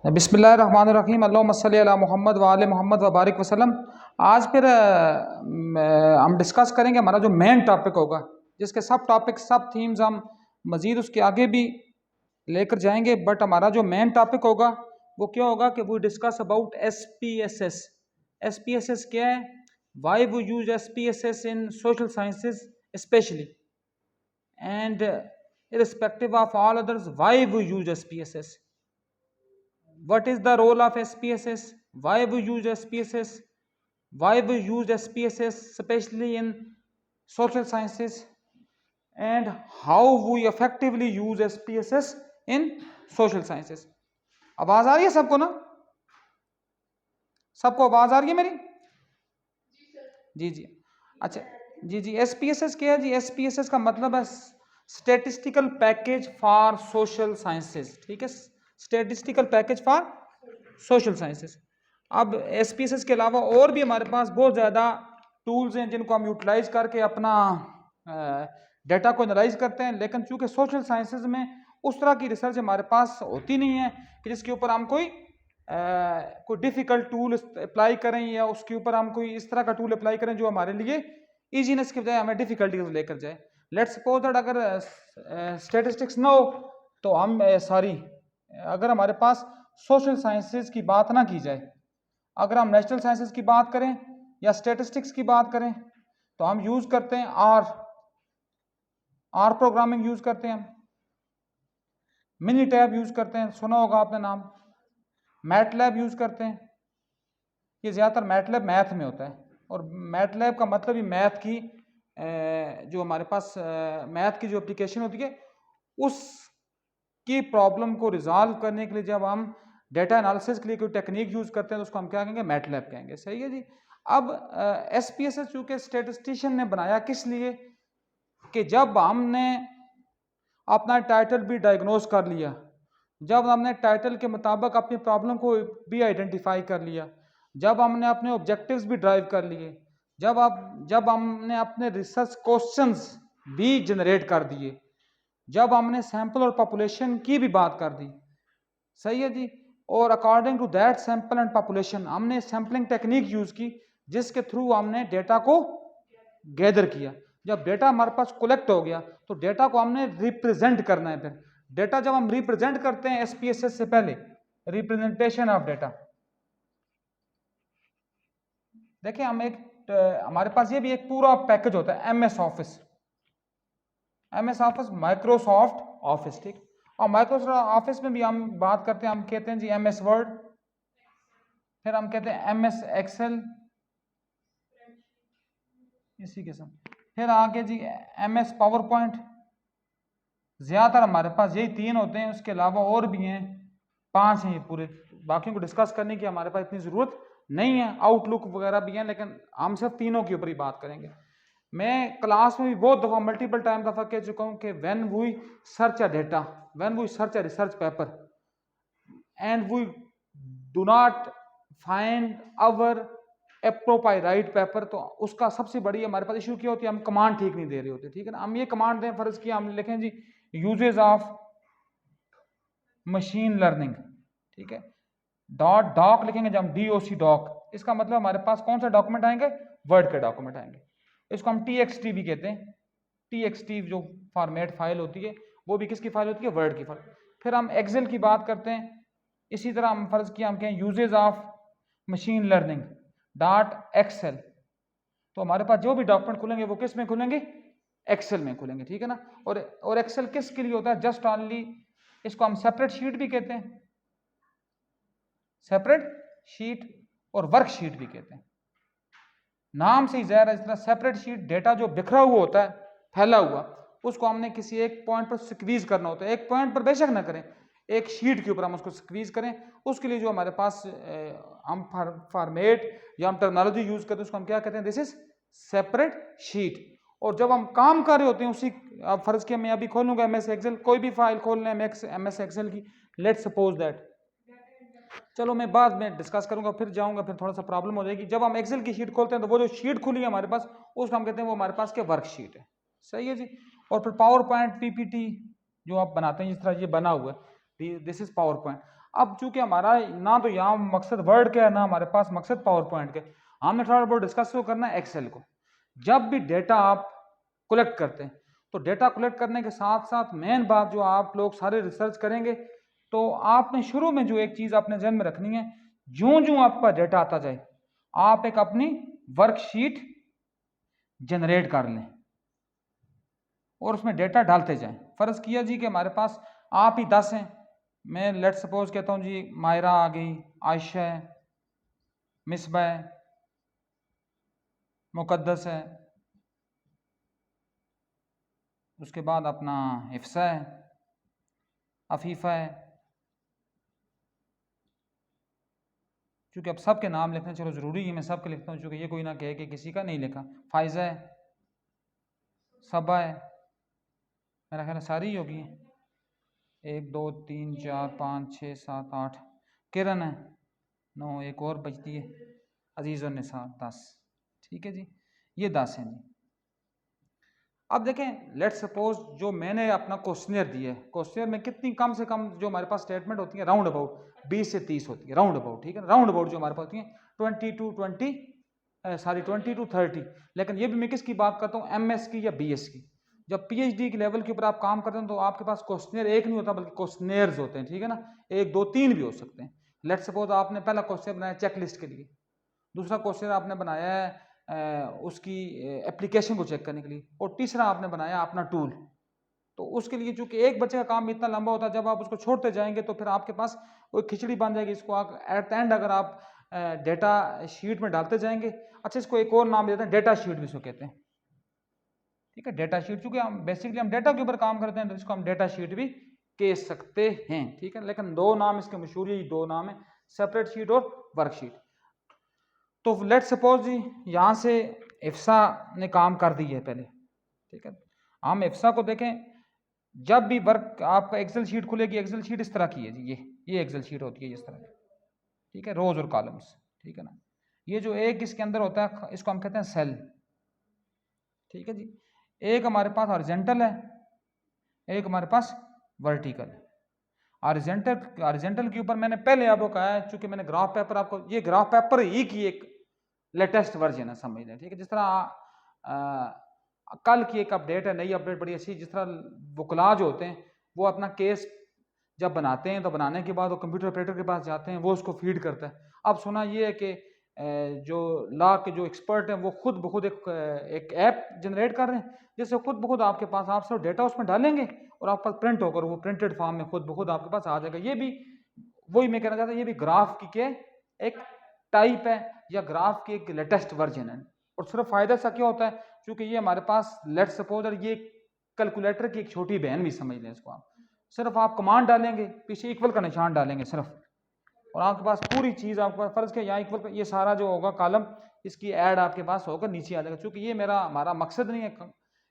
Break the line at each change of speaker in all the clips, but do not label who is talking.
बिस्मिल्लाहिर्रहमानिर्रहीम अल्लाहुम्मा सल्ली अला मोहम्मद व आले मोहम्मद व बारिक वसल्लम। आज फिर हम डिस्कस करेंगे हमारा जो मेन टॉपिक होगा, जिसके सब टॉपिक सब थीम्स हम मज़ीद उसके आगे भी लेकर जाएंगे। बट हमारा जो मेन टॉपिक होगा वो क्या होगा कि वो डिस्कस अबाउट SPSS। SPSS क्या है, वाई वो use SPSS in social sciences specially, and irrespective of all others, why we use SPSS, what is the role of SPSS, why we use SPSS, why we use SPSS especially in social sciences, and how we effectively use SPSS in social sciences। आवाज आ रही है सबको ना? सबको आवाज आ रही है मेरी? जी जी, अच्छा जी जी। SPSS क्या है जी? SPSS का मतलब है statistical package for social sciences. ठीक है, statistical package for social sciences. अब SPSS के अलावा और भी हमारे पास बहुत ज़्यादा टूल्स हैं जिनको हम यूटिलाइज करके अपना डेटा को एनालाइज करते हैं, लेकिन चूंकि सोशल साइंसेज में उस तरह की रिसर्च हमारे पास होती नहीं है कि जिसके ऊपर हम कोई डिफ़िकल्ट टूल अप्लाई करें या उसके ऊपर हम कोई इस तरह का टूल अप्लाई करें जो हमारे लिए ईजीनेस के बजाय हमें डिफ़िकल्टीज लेकर जाए। लेट्स सपोज दैट अगर स्टेटिस्टिक्स ना हो तो हम अगर हमारे पास सोशल साइंसेज की बात ना की जाए, अगर हम नेचुरल साइंसेज की बात करें या स्टेटिस्टिक्स की बात करें तो हम यूज़ करते हैं आर प्रोग्रामिंग यूज़ करते हैं, मिनी टैब यूज़ करते हैं, सुना होगा आपने नाम, मैटलैब यूज़ करते हैं। ये ज़्यादातर मैटलैब मैथ में होता है, और मैटलैब का मतलब ही मैथ की जो हमारे पास मैथ की जो एप्लीकेशन होती है उसकी प्रॉब्लम को रिजॉल्व करने के लिए जब हम डेटा एनालिसिस के लिए कोई टेक्निक यूज़ करते हैं तो उसको हम क्या कहेंगे? मैटलैब कहेंगे। सही है जी। अब SPSS चूँकि स्टेटिस्टिशियन ने बनाया किस लिए कि जब हमने अपना टाइटल भी डायग्नोज कर लिया, जब हमने टाइटल के मुताबिक अपनी प्रॉब्लम को भी आइडेंटिफाई कर लिया, जब हमने अपने ऑब्जेक्टिव्स भी ड्राइव कर लिए, जब हमने अपने रिसर्च क्वेश्चंस भी जनरेट कर दिए, जब हमने सैंपल और पॉपुलेशन की भी बात कर दी। सही है जी। और according to that sample and population हमने सैम्पलिंग टेक्निक यूज की जिसके थ्रू हमने डेटा को गैदर किया। जब डेटा हमारे पास कलेक्ट हो गया तो डेटा को हमने रिप्रेजेंट करना है। फिर डेटा जब हम रिप्रेजेंट करते हैं SPSS से पहले, रिप्रेजेंटेशन ऑफ डेटा, देखिए हमारे पास ये भी एक पूरा पैकेज होता है MS ऑफिस, माइक्रोसॉफ्ट ऑफिस। ठीक, और माइक्रोसॉफ्ट ऑफिस में भी हम बात करते हैं, हम कहते हैं जी MS वर्ड, फिर हम कहते हैं MS एक्सेल, इसी के साथ फिर आगे जी MS पावर पॉइंट। ज़्यादातर हमारे पास यही 3 होते हैं, उसके अलावा और भी हैं, 5 हैं ये पूरे। बाकियों को डिस्कस करने की हमारे पास इतनी ज़रूरत नहीं है, आउटलुक वगैरह भी हैं, लेकिन हम सिर्फ तीनों के ऊपर ही बात करेंगे। मैं क्लास में भी बहुत दफ़ा मल्टीपल टाइम दफ़ा कह चुका हूँ कि when we search a data, when we search a research paper and we do not find our appropriate paper, तो उसका सबसे बड़ी हमारे पास इशू क्या होती है? हम कमांड ठीक नहीं दे रहे होते। ठीक है ना, हम ये कमांड दें, फर्ज किया हम लिखें जी यूजेस ऑफ मशीन लर्निंग, ठीक है, डॉक लिखेंगे जब हम DOC डॉक, इसका मतलब हमारे पास कौन सा डॉक्यूमेंट आएंगे? वर्ड के डॉक्यूमेंट आएंगे। इसको हम TXT भी कहते हैं। TXT जो फॉर्मेट फाइल होती है वो भी किसकी फाइल होती है? वर्ड की फाइल। फिर हम एक्सेल की बात करते हैं, इसी तरह हम फर्ज किया हम कहें uses of machine learning .XL, तो हमारे पास जो भी डॉक्यूमेंट खुलेंगे वो किस में खुलेंगे? एक्सेल में खुलेंगे। ठीक है ना, और एक्सेल किसके लिए होता है? जस्ट ऑनली, इसको हम सेपरेट शीट भी कहते हैं, सेपरेट शीट और वर्कशीट भी कहते हैं। नाम से ही ज़ाहिर है, इस तरह सेपरेट शीट डेटा जो बिखरा हुआ होता है, फैला हुआ, उसको हमने किसी एक पॉइंट पर स्क्वीज करना होता है। एक पॉइंट पर बेशक ना करें, एक शीट के ऊपर हम उसको स्क्वीज करें, उसके लिए जो हमारे पास हम फॉर्मेट या हम टर्मिनोलॉजी यूज करते हैं उसको हम क्या कहते हैं? This is separate sheet. और जब हम काम कर रहे होते हैं उसी, अब फर्ज किया मैं अभी खोलूंगा MS एक्सेल, कोई भी फाइल खोल लें MS एक्सेल की, लेट्स सपोज दैट, चलो मैं बाद में डिस्कस करूंगा, फिर जाऊंगा, फिर थोड़ा सा प्रॉब्लम हो जाएगी। जब हम एक्सेल की शीट खोलते हैं तो वो जो शीट खुली है हमारे पास, उसको हम कहते हैं वो हमारे पास क्या? वर्कशीट है। सही है जी। और फिर पावर पॉइंट PPT जो आप बनाते हैं, जिस तरह ये बना हुआ है, दिस इज पावर पॉइंट। अब चूंकि हमारा ना तो यहाँ मकसद वर्ड का है ना हमारे पास मकसद पावर पॉइंट के, हमने थोड़ा बहुत डिस्कस करना है एक्सेल को। जब भी डेटा आप कलेक्ट करते हैं तो डेटा कलेक्ट करने के साथ साथ मेन बात जो आप लोग सारे रिसर्च करेंगे, तो आपने शुरू में जो एक चीज आपने ध्यान में रखनी है, जो आपका डेटा आता जाए आप एक अपनी वर्कशीट जनरेट कर लें और उसमें डेटा डालते जाएं। फर्ज किया जी कि हमारे पास आप ही 10 हैं, मैं लेट सपोज कहता हूं जी मायरा आ गई, आयशा है, मिसबा है, मुकद्दस है, उसके बाद अपना हिफ्सा है, अफीफ़ा है। क्योंकि अब सबके नाम लिखना चलो ज़रूरी है, मैं सबके लिखता हूँ क्योंकि ये कोई ना कहे कि किसी का नहीं लिखा। फायज़ा है, सबा है, मेरा ख्याल सारी ही होगी, 1 2 3 4 5 6 7 8। किरण है 9, एक और बचती है अजीज़ और निसार 10। ठीक है जी, ये 10 हैं जी। अब देखें लेट सपोज जो मैंने अपना क्वेश्चनर दिया है, क्वेश्चनर में कितनी कम से कम जो हमारे पास स्टेटमेंट होती है राउंड अबाउट 20 से 30 होती है, राउंड अबाउट। ठीक है, राउंड अबाउट जो हमारे पास होती है 20 टू 30। लेकिन ये भी मैं किसकी बात करता हूँ, MS की या BS की। जब PhD के लेवल के ऊपर आप काम करते हैं तो आपके पास क्वेश्चनर एक नहीं होता बल्कि क्वेश्चनर्स होते हैं। ठीक है ना, 1 2 3 भी हो सकते हैं। लेट सपोज आपने पहला क्वेश्चन बनाया चेकलिस्ट के लिए, दूसरा क्वेश्चन आपने बनाया है उसकी एप्लीकेशन को चेक करने के लिए, और तीसरा आपने बनाया अपना टूल। तो उसके लिए चूंकि एक बच्चे का काम इतना लंबा होता है, जब आप उसको छोड़ते जाएंगे तो फिर आपके पास वो खिचड़ी बन जाएगी। इसको आप एट द एंड अगर आप डेटा शीट में डालते जाएंगे, अच्छा इसको एक और नाम देते हैं डेटा शीट भी इसको कहते हैं। ठीक है, डेटा शीट, चूंकि हम बेसिकली हम डेटा के ऊपर काम करते हैं तो इसको हम डेटा शीट भी कह सकते हैं। ठीक है, लेकिन दो नाम इसके मशहूर, यही दो नाम है, सेपरेट शीट और वर्कशीट। तो लेट सपोज जी यहाँ से इफ्सा ने काम कर दी है पहले। ठीक है, हम इफ्सा को देखें, जब भी वर्क आपका एक्सेल शीट खुलेगी, एक्सेल शीट इस तरह की है जी, ये एक्सेल शीट होती है इस तरह की। ठीक है, रोज और कॉलम्स। ठीक है ना, ये जो एक इसके अंदर होता है इसको हम कहते हैं सेल। ठीक है जी, एक हमारे पास हॉरिजॉन्टल है, एक हमारे पास वर्टिकल है। हॉरिजॉन्टल के ऊपर मैंने पहले आपको कहा है, चूंकि मैंने ग्राफ पेपर आपको, ये ग्राफ पेपर ही की एक लेटेस्ट वर्जन है समझ लें। ठीक है, जिस तरह कल की एक अपडेट है, नई अपडेट बड़ी अच्छी, जिस तरह वकला जो होते हैं वो अपना केस जब बनाते हैं तो बनाने के बाद वो कंप्यूटर ऑपरेटर के पास जाते हैं, वो उसको फीड करता है। अब सुना ये है कि जो लॉ के जो एक्सपर्ट हैं वो खुद ब खुद एक ऐप जनरेट कर रहे हैं, जिससे खुद ब खुद आपके पास आप सिर्फ डेटा उसमें डालेंगे और आपके पास प्रिंट होकर वो प्रिंटेड फॉर्म में खुद ब खुद आपके पास आ जाएगा। ये भी वही मैं कहना चाहता हूँ, ये भी ग्राफ की के एक टाइप है या ग्राफ की एक लेटेस्ट वर्जन है। और सिर्फ फायदा सा क्या होता है, क्योंकि ये हमारे पास लेट सपोज ये कैलकुलेटर की एक छोटी बहन भी समझ लें इसको। आप सिर्फ आप कमांड डालेंगे, पीछे इक्वल का निशान डालेंगे सिर्फ, और आपके पास पूरी चीज आपके पास फर्ज के यहाँ इक्वल, ये सारा जो होगा कॉलम इसकी ऐड आपके पास होकर नीचे आ जाएगा। क्योंकि ये हमारा मकसद नहीं है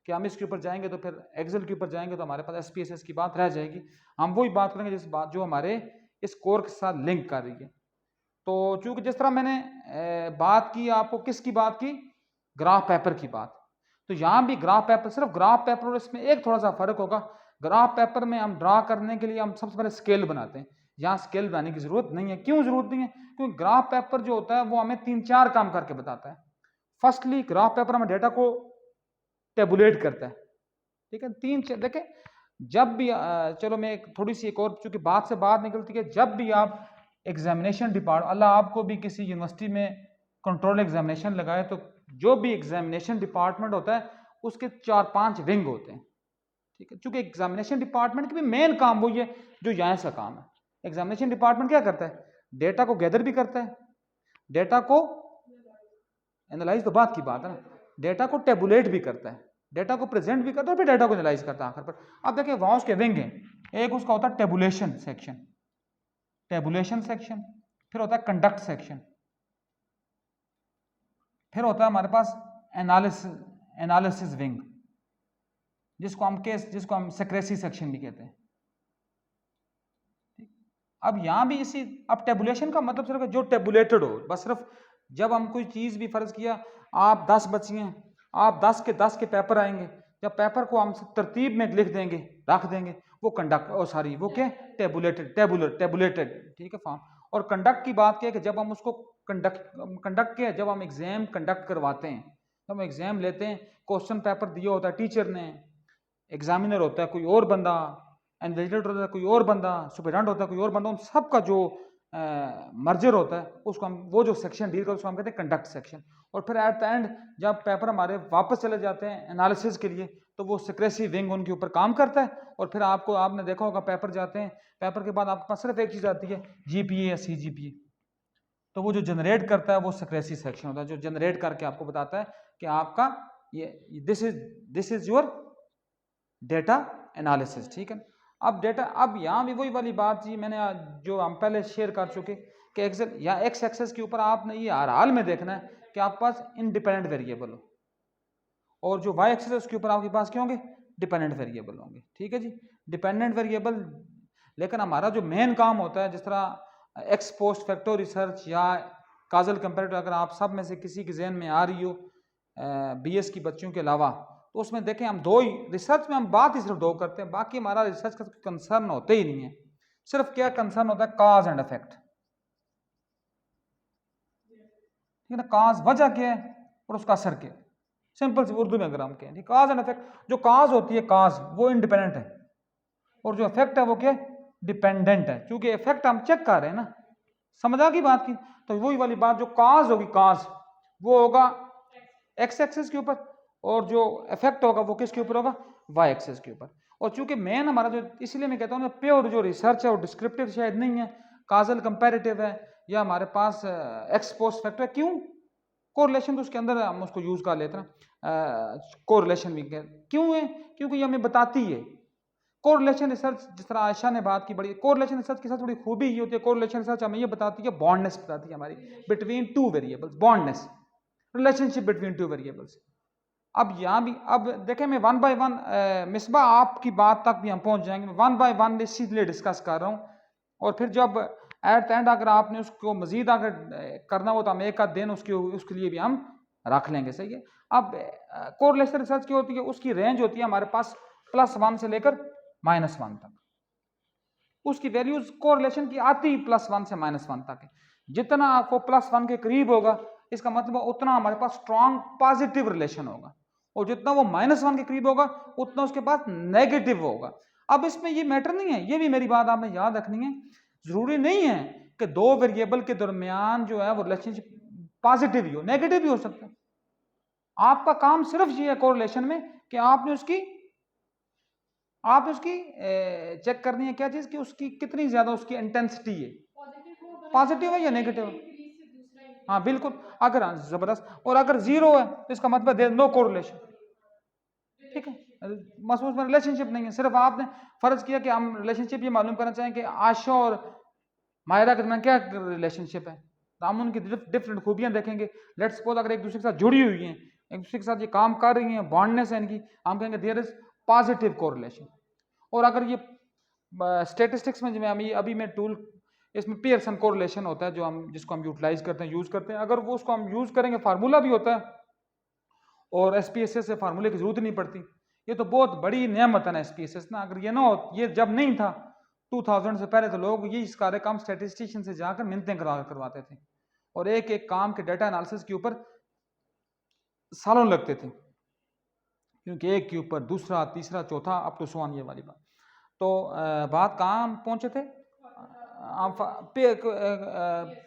कि हम इसके ऊपर जाएंगे तो फिर एक्सेल के ऊपर जाएंगे तो हमारे पास SPSS की बात रह जाएगी। हम वही बात करेंगे जिस बात जो हमारे इस कोर के साथ लिंक कर रही है। तो चूंकि जिस तरह मैंने बात की आपको, किसकी बात की, ग्राफ पेपर की बात, तो यहाँ भी ग्राफ पेपर, सिर्फ ग्राफ पेपर और इसमें एक थोड़ा सा फर्क होगा। ग्राफ पेपर में हम ड्रा करने के लिए हम सबसे पहले स्केल बनाते हैं, यहाँ स्केल बनाने की जरूरत नहीं है। क्यों जरूरत नहीं है, क्योंकि ग्राफ पेपर जो होता है वो हमें 3-4 काम करके बताता है। फर्स्टली ग्राफ पेपर हमें डेटा को टेबुलेट करता है। ठीक है, देखें जब भी चलो मैं थोड़ी सी एक और, चूंकि बात से बात निकलती है, जब भी आप एग्जामिनेशन डिपार्टमेंट, अल्लाह आपको भी किसी यूनिवर्सिटी में कंट्रोल एग्जामिनेशन लगाए, तो जो भी एग्जामिनेशन डिपार्टमेंट होता है उसके 4-5 विंग होते हैं। ठीक है, चूंकि एग्जामिनेशन डिपार्टमेंट की भी मेन काम वही है जो यहाँ से काम है। एग्जामिनेशन डिपार्टमेंट क्या करता है, डेटा को गैदर भी करता है, डेटा को एनालाइज तो बात की बात है ना, डेटा को टेबुलेट भी करता है, डेटा को प्रेजेंट भी करता है, फिर डेटा को एनालाइज करता है आखिर पर। अब देखिए वहां उसके विंग हैं, एक उसका होता है टेबुलेशन सेक्शन, फिर होता है कंडक्ट सेक्शन, फिर होता है हमारे पास एनालिसिस विंग, जिसको हम सेक्रेसी सेक्शन भी कहते हैं। अब यहां भी इसी, अब टेबुलेशन का मतलब सिर्फ जो टेबुलेटेड हो, बस सिर्फ जब हम कोई चीज भी, फर्ज किया आप 10 बच्चे हैं, आप 10 के पेपर आएंगे, जब पेपर को हम तरतीब में लिख देंगे, रख देंगे, वो कंडक्ट सॉरी वो क्या टेबुलेटेड ठीक है फॉर्म। और कंडक्ट की बात क्या है कि जब हम उसको कंडक्ट क्या है, जब हम एग्जाम कंडक्ट करवाते हैं, जब हम एग्जाम लेते हैं, क्वेश्चन पेपर दिया होता है टीचर ने, एग्जामिनर होता है कोई और बंदा, इन्विजिलेटर होता है कोई और बंदा, सुपरिटेंडेंट होता है कोई और बंदा, उन सबका जो मर्जर होता है उसको हम, वो जो सेक्शन डील कर उसको हम कहते हैं कंडक्ट सेक्शन। और फिर एट द एंड जब पेपर हमारे वापस चले जाते हैं एनालिसिस के लिए, तो वो सिक्रेसी विंग उनके ऊपर काम करता है। और फिर आपने देखा होगा पेपर जाते हैं, पेपर के बाद आपके पास सिर्फ एक चीज़ आती है, जीपीए या सीजीपीए। तो वो जो जनरेट करता है वो सिक्रेसी सेक्शन होता है, जो जनरेट करके आपको बताता है कि आपका ये this is your data analysis. ठीक है, अब डेटा, अब यहाँ भी वही वाली बात जी मैंने जो हम पहले शेयर कर चुके कि एक्सेल या एक्स एक्सेस के ऊपर आपने ये हर हाल में देखना है कि आपके पास इंडिपेंडेंट वेरिएबल हो, और जो वाई एक्सेस है उसके ऊपर आपके पास क्या होंगे, डिपेंडेंट वेरिएबल होंगे। ठीक है जी, डिपेंडेंट वेरिएबल। लेकिन हमारा जो मेन काम होता है, जिस तरह एक्स पोस्ट फैक्टर रिसर्च या काजल कंपेरेटिव, अगर आप सब में से किसी के जहन में आ रही हो बीएस की बच्चों के अलावा, तो उसमें देखें हम दो ही रिसर्च में हम बात ही सिर्फ दो करते हैं, बाकी हमारा रिसर्च का कंसर्न होते ही नहीं है। सिर्फ क्या कंसर्न होता है, काज एंड इफेक्ट। ठीक है ना, काज वजह क्या है और उसका असर क्या है, सिंपल सी उर्दू में अगर हम कहें, काज एंड इफेक्ट। जो काज होती है, काज वो इंडिपेंडेंट है, और जो इफेक्ट है वो क्या डिपेंडेंट है, क्योंकि इफेक्ट हम चेक कर रहे हैं ना, समझ आ गई बात की। तो वही वाली बात, जो काज होगी, काज वो होगा एक्स एक्सिस के ऊपर, और जो इफेक्ट होगा वो किसके ऊपर होगा, वाई एक्सिस के ऊपर। और चूंकि मेन हमारा जो, इसलिए मैं कहता हूँ प्योर जो रिसर्च है वो डिस्क्रिप्टिव शायद नहीं है, काजल कंपैरेटिव है, या हमारे पास एक्स पोस्ट फैक्टर है। क्यों, कोरिलेशन तो उसके अंदर हम उसको यूज कर लेते हैं, कोरिलेशन भी क्यों है, क्योंकि ये हमें बताती है कोरिलेशन रिसर्च। जिस तरह आयशा ने बात की, बड़ी कोरिलेशन रिसर्च के साथ बड़ी खूबी ये होती है, कोरिलेशन रिसर्च हमें ये बताती है, बॉन्डनेस बताती है हमारी between two variables, bondness, relationship between two variables. अब यहाँ भी, अब देखें मैं वन बाय वन, मिसबा आपकी बात तक भी हम पहुंच जाएंगे, वन बाय वन इसीलिए डिस्कस कर रहा हूँ। और फिर जब एट द एंड अगर आपने उसको मजीद अगर करना हो तो हम एक आध दिन उसके लिए भी हम रख लेंगे, सही है। अब कोरिलेशन रिसर्च की होती है, उसकी रेंज होती है हमारे पास +1 से लेकर -1 तक, उसकी वैल्यूज कोरिलेशन की आती ही +1 से -1 तक है। जितना आपको +1 के करीब होगा, इसका मतलब उतना हमारे पास स्ट्रॉन्ग पॉजिटिव रिलेशन होगा, और जितना वो -1 के करीब होगा उतना उसके पास नेगेटिव होगा। अब इसमें ये मैटर नहीं है, ये भी मेरी बात आपने याद रखनी है, जरूरी नहीं है कि दो वेरिएबल के दरमियान जो है वो रिलेशनशिप पॉजिटिव ही हो, नेगेटिव भी हो सकता है। आपका काम सिर्फ ये है कोरिलेशन में कि आपने उसकी चेक करनी है क्या चीज, कि उसकी कितनी ज्यादा उसकी इंटेंसिटी है, पॉजिटिव है या नेगेटिव है। हाँ बिल्कुल, अगर जबरदस्त, और अगर 0 है तो इसका मतलब देयर नो कोरिलेशन। ठीक है, मसरूफ में रिलेशनशिप नहीं है, सिर्फ आपने फर्ज किया कि हम रिलेशनशिप ये मालूम करना चाहें कि आशा और मायरा के दरमियान क्या रिलेशनशिप है, तो हम उनकी डिफरेंट खूबियां देखेंगे। लेट्स सपोज अगर एक दूसरे के साथ जुड़ी हुई हैं, एक दूसरे के साथ ये काम कर रही हैं, बॉन्डनेस है इनकी, हम कहेंगे देयर इज पॉजिटिव कोरिलेशन। और अगर ये स्टेटिस्टिक्स में, अभी मैं टूल, इसमें पियर्सन कोरिलेशन होता है, जो हम जिसको हम यूटिलाइज करते हैं, यूज करते हैं, अगर वो उसको हम यूज करेंगे, फार्मूला भी होता है, और एसपीएसएस से फार्मूले की जरूरत नहीं पड़ती। ये तो बहुत बड़ी नेमत है ना एसपीएसएस ना, अगर ये ना हो, ये जब नहीं था 2000 से पहले, तो लोग ये इस कार्य काम स्टेटिस्टिशियन से जाकर मिन्नतें करवाते थे, और एक एक काम के डाटा एनालिसिस के ऊपर सालों लगते थे, क्योंकि एक के ऊपर दूसरा, तीसरा, चौथा, अप टू सो ऑन, ये वाली बात। तो बात कहाँ हम पहुंचे थे,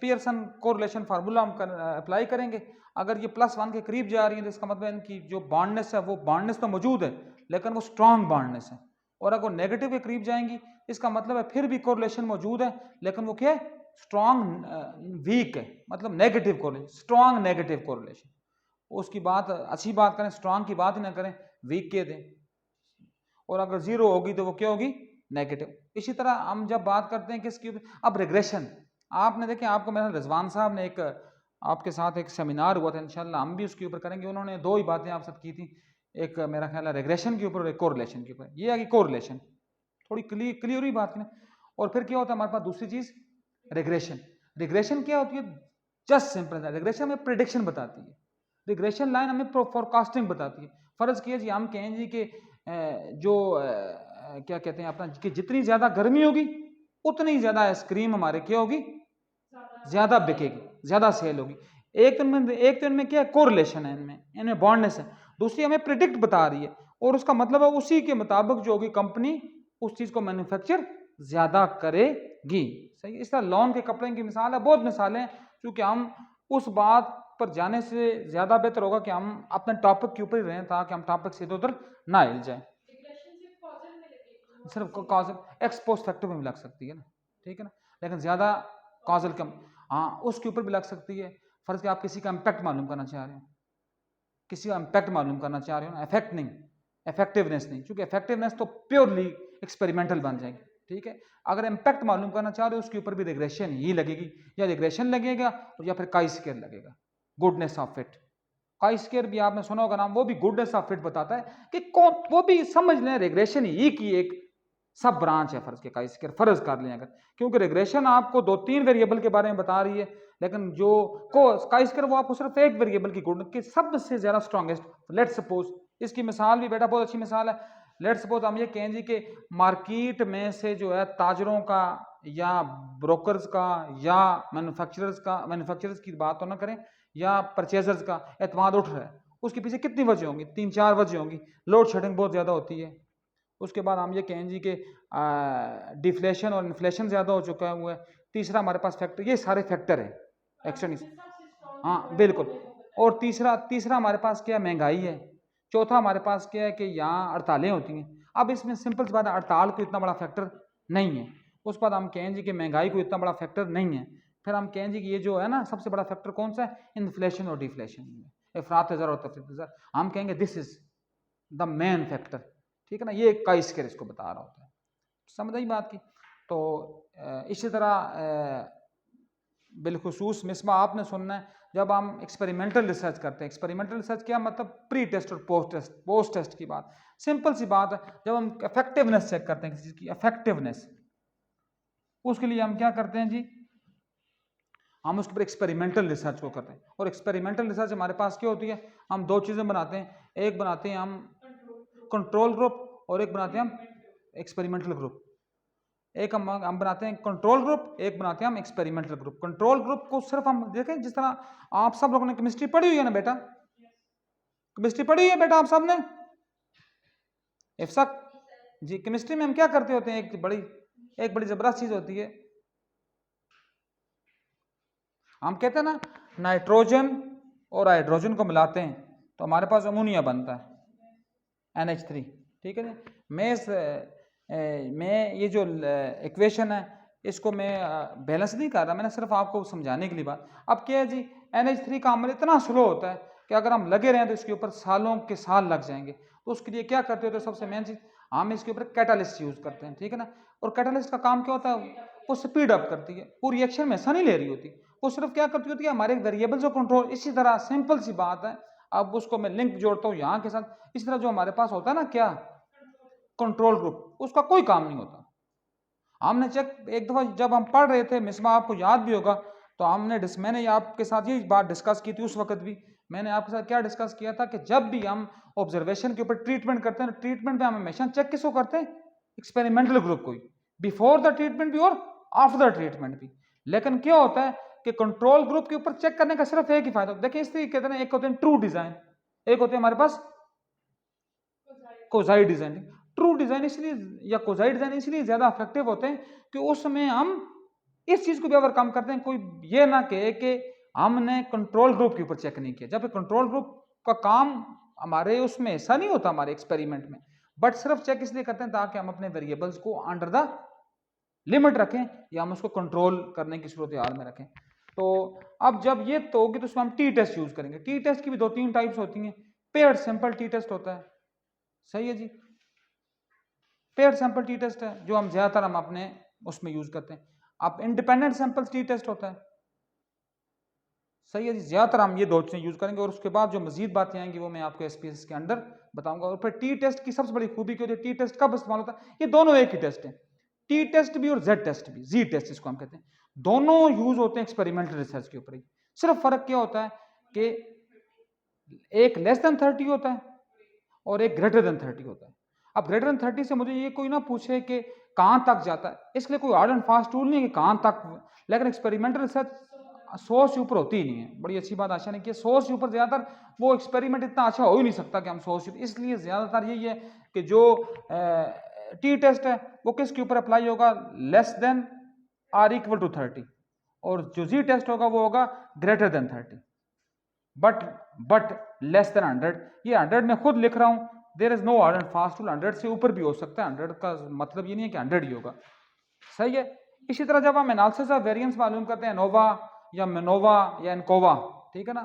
पियर्सन कोरिलेशन फार्मूला हम अप्लाई करेंगे। अगर ये +1 के करीब जा रही है तो इसका मतलब इनकी जो बॉन्डनेस है, वो बॉन्डनेस तो मौजूद है लेकिन वो स्ट्रॉन्ग बॉन्डनेस है। और अगर नेगेटिव के करीब जाएंगी, इसका मतलब है फिर भी कोरिलेशन मौजूद है लेकिन वो क्या है, स्ट्रॉन्ग वीक है, मतलब negative correlation, strong negative correlation. उसकी बात, अच्छी बात करें, स्ट्रॉन्ग की बात ही ना करें, वीक के दें। और अगर 0 होगी तो वो क्या होगी, नेगेटिव। इसी तरह हम जब बात करते हैं किसकी, अब रिग्रेशन, आपने देखें, आपको मेरा रिजवान साहब ने एक आपके साथ एक सेमिनार हुआ था, इंशाल्लाह हम भी उसके ऊपर करेंगे, उन्होंने 2 ही बातें आप साथ की थी, एक मेरा ख्याल है रिग्रेशन के ऊपर और एक कोरिलेशन के ऊपर। ये है कि कोरिलेशन थोड़ी क्लियर हुई बात में। और फिर क्या होता है हमारे पास दूसरी चीज, रिग्रेशन। रिग्रेशन क्या होती है, जस्ट सिंपल, रिग्रेशन हमें प्रिडिक्शन बताती है, रिग्रेशन लाइन हमें फोरकास्टिंग बताती है। फर्ज किया जी हम कहें जी कि जो क्या कहते हैं अपना, कि जितनी ज़्यादा गर्मी होगी उतनी ज़्यादा आइसक्रीम हमारे क्या होगी, ज़्यादा बिकेगी, ज़्यादा सेल होगी। एक तो इनमें क्या है, कोरिलेशन है, इनमें बॉन्डनेस है। दूसरी हमें प्रिडिक्ट बता रही है, और उसका मतलब है उसी के मुताबिक जो होगी कंपनी उस चीज़ को मैन्युफैक्चर ज़्यादा करेगी। सही। इस तरह लॉन के कपड़े की मिसाल है, बहुत मिसालें हैं, क्योंकि हम उस बात पर जाने से ज़्यादा बेहतर होगा कि हम अपने टॉपिक के ऊपर ही रहें, ताकि हम टॉपिक से इधर उधर ना हिल जाए। सिर्फ कॉजल एक्सपोज फैक्टर में भी लग सकती है ना, ठीक है ना, लेकिन ज़्यादा कॉजल कम, हाँ उसके ऊपर भी लग सकती है। फर्ज कि आप किसी का इम्पैक्ट मालूम करना चाह रहे हो, किसी का इम्पैक्ट मालूम करना चाह रहे हो ना, इफेक्ट नहीं, इफेक्टिवनेस नहीं, क्योंकि इफेक्टिवनेस तो प्योरली एक्सपेरिमेंटल बन जाएगी, ठीक है। अगर इम्पैक्ट मालूम करना चाह रहे हो उसके ऊपर भी रिग्रेशन ही लगेगी, या रिग्रेशन लगेगा या फिर काई स्क्वायर लगेगा, goodness of fit. Chi square भी आपने सुना होगा नाम, वो भी गुडनेस ऑफ फिट बताता है कि कौन, वो भी समझ लें रिग्रेशन ही की एक सब ब्रांच है फर्ज के, काई स्क्वायर फर्ज कर लें अगर, क्योंकि रिग्रेशन आपको 2-3 वेरिएबल के बारे में बता रही है, लेकिन जो काई स्क्वायर वो आपको सिर्फ एक वेरिएबल की गुड की सबसे ज्यादा स्ट्रॉन्गेस्ट। लेट सपोज, इसकी मिसाल भी बेटा बहुत अच्छी मिसाल है। लेट सपोज हम ये कहें जी कि मार्केट में से जो है ताजरों का या ब्रोकर्स का या मैन्युफैक्चरर्स की बात तो ना करें, या परचेजर्स का एतमाद उठ रहा है, उसके पीछे कितनी वजह होंगी, 3-4 वजह होंगी। लोड शेडिंग बहुत ज़्यादा होती है, उसके बाद हम ये कहें जी कि डिफ्लेशन और इन्फ्लेशन ज़्यादा हो चुका है, हुआ है। तीसरा हमारे पास फैक्टर, ये सारे फैक्टर है एक्सटर्नल, हाँ बिल्कुल। और तीसरा हमारे पास क्या है, महंगाई है। चौथा हमारे पास क्या है कि यहाँ हड़तालें होती हैं। अब इसमें सिंपल सी बात है, हड़ताल को इतना बड़ा फैक्टर नहीं है। उसके बाद हम कहें जी कि महंगाई को इतना बड़ा फैक्टर नहीं है। फिर हम कहें जी कि ये जो है ना सबसे बड़ा फैक्टर कौन सा है, इन्फ्लेशन और डिफ्लेशन, अफरात ज़र और तफरीत ज़र। हम कहेंगे this is the main factor, ठीक है ना, ये काई स्क्वायर इसको बता रहा होता है। समझ आई बात की। तो इसी तरह बिलखुसूस मिसबा आपने सुनना है, जब हम एक्सपेरिमेंटल रिसर्च करते हैं, एक्सपेरिमेंटल रिसर्च क्या मतलब, प्री टेस्ट और पोस्ट टेस्ट की बात। सिंपल सी बात है, जब हम इफेक्टिवनेस चेक करते हैं किसी चीज़ की इफेक्टिवनेस, उसके लिए हम क्या करते हैं जी, हम उसके ऊपर एक्सपेरिमेंटल रिसर्च को करते हैं। और एक्सपेरिमेंटल रिसर्च हमारे पास क्या होती है, हम दो चीज़ें बनाते हैं, एक बनाते हैं हम कंट्रोल ग्रुप और एक बनाते हैं हम एक्सपेरिमेंटल ग्रुप। एक हम बनाते हैं कंट्रोल ग्रुप, एक बनाते हैं हम एक्सपेरिमेंटल ग्रुप। कंट्रोल ग्रुप को सिर्फ हम देखें, जिस तरह आप सब लोगों ने केमिस्ट्री पढ़ी हुई है ना बेटा, केमिस्ट्री पढ़ी हुई है बेटा आप सब ने, इफ्सक जी। केमिस्ट्री में हम क्या करते होते हैं, एक बड़ी जबरदस्त चीज होती है, हम कहते हैं ना नाइट्रोजन और हाइड्रोजन को मिलाते हैं तो हमारे पास अमोनिया बनता है NH3, ठीक है जी। मैं ये जो इक्वेशन है इसको मैं बैलेंस नहीं कर रहा, मैंने सिर्फ आपको समझाने के लिए बात। अब क्या है जी, NH3 का अमल इतना स्लो होता है कि अगर हम लगे रहें तो इसके ऊपर सालों के साल लग जाएंगे। तो उसके लिए क्या करते होते हैं, सबसे मेन चीज हम इसके ऊपर कैटालिस्ट यूज करते हैं, ठीक है ना। और कैटालिस्ट का काम क्या होता है, वो स्पीड अप करती है, वो रिएक्शन में ऐसा नहीं ले रही होती, वो सिर्फ क्या करती होती है, हमारे वेरिएबल्स को कंट्रोल। इसी तरह सिंपल सी बात है, अब उसको मैं लिंक जोड़ता हूँ यहाँ के साथ। इस तरह जो हमारे पास होता है ना क्या, कंट्रोल ग्रुप, उसका कोई काम नहीं होता। हमने चेक एक दफा जब हम पढ़ रहे थे मिसबा, आपको याद भी होगा, तो मैंने आपके साथ ये बात डिस्कस की थी उस वक्त भी। मैंने आपके साथ क्या डिस्कस किया था कि जब भी हम ऑब्जर्वेशन के ऊपर ट्रीटमेंट करते हैं, ट्रीटमेंट में हम हमेशा चेक किसको करते हैं, एक्सपेरिमेंटल ग्रुप को ही, बिफोर द ट्रीटमेंट भी और आफ्टर द ट्रीटमेंट भी। लेकिन क्या होता है कि कंट्रोल ग्रुप के ऊपर चेक करने का सिर्फ एक ही फायदा, देखिए इसलिए कहते हैं, एक होते हैं ट्रू डिजाइन, एक होते हैं हमारे पास कोजाई डिजाइन। ट्रू डिजाइन इसलिए या कोजाई डिजाइन इसलिए ज्यादा इफेक्टिव होते हैं कि उसमें हम इस चीज को भी ओवरकम करते हैं, कोई ये ना कहे कि हमने कंट्रोल ग्रुप के ऊपर चेक नहीं किया, जब कंट्रोल ग्रुप का काम हमारे उसमें ऐसा नहीं होता हमारे एक्सपेरिमेंट में, बट सिर्फ चेक इसलिए करते हैं ताकि हम अपने वेरिएबल्स को अंडर द लिमिट रखें या हम उसको कंट्रोल करने की सूरत हाल में रखें। तो अब जब ये तो होगी तो उसमें हम टी टेस्ट यूज करेंगे। टी टेस्ट की भी 2-3 टाइप्स होती हैं। पेयर्ड सैंपल टी टेस्ट होता है, सही है जी, पेयर सैंपल टी टेस्ट है जो हम ज्यादातर हम अपने उसमें यूज करते हैं। अब इंडिपेंडेंट सैंपल टी टेस्ट होता है, सही है जी, ज्यादातर हम ये दो चीजें यूज करेंगे। और उसके बाद जो मजीद बातें आएंगी वो मैं आपको SPSS के अंदर बताऊंगा। और फिर टी टेस्ट की सबसे बड़ी खूबी क्या होती है, टी टेस्ट कब इस्तेमाल होता है, ये दोनों एक ही टेस्ट है, टी टेस्ट भी और जेड टेस्ट भी, जी टेस्ट इसको हम कहते हैं, दोनों यूज होते हैं एक्सपेरिमेंटल रिसर्च के ऊपर ही। सिर्फ फर्क क्या होता है कि एक लेस देन 30 होता है और एक ग्रेटर देन 30 होता है। अब ग्रेटर देन 30 से मुझे ये कोई ना पूछे कि कहाँ तक जाता है, इसलिए कोई हार्ड एंड फास्ट टूल नहीं है कि कहाँ तक, लेकिन एक्सपेरिमेंटल रिसर्च 100 से ऊपर होती ही नहीं है। बड़ी अच्छी बात आशा ने की, 100 से ऊपर ज़्यादातर वो एक्सपेरिमेंट इतना अच्छा हो ही नहीं सकता कि हम 100 से, इसलिए ज़्यादातर यही है कि जो टी टेस्ट है वो किसके ऊपर अप्लाई होगा, less than or equal to 30, और जो जी टेस्ट होगा वो होगा greater than 30, but less than 100। ये 100 में खुद लिख रहा हूं, there is no hard and fast rule, 100 से ऊपर भी हो सकता है, 100 का मतलब ये नहीं है कि 100 ही होगा, सही है। इसी तरह जब हम एनालिसिस ऑफ वेरिएंस मालूम करते हैं, नोवा या मेनोवा या एनकोवा, ठीक है ना,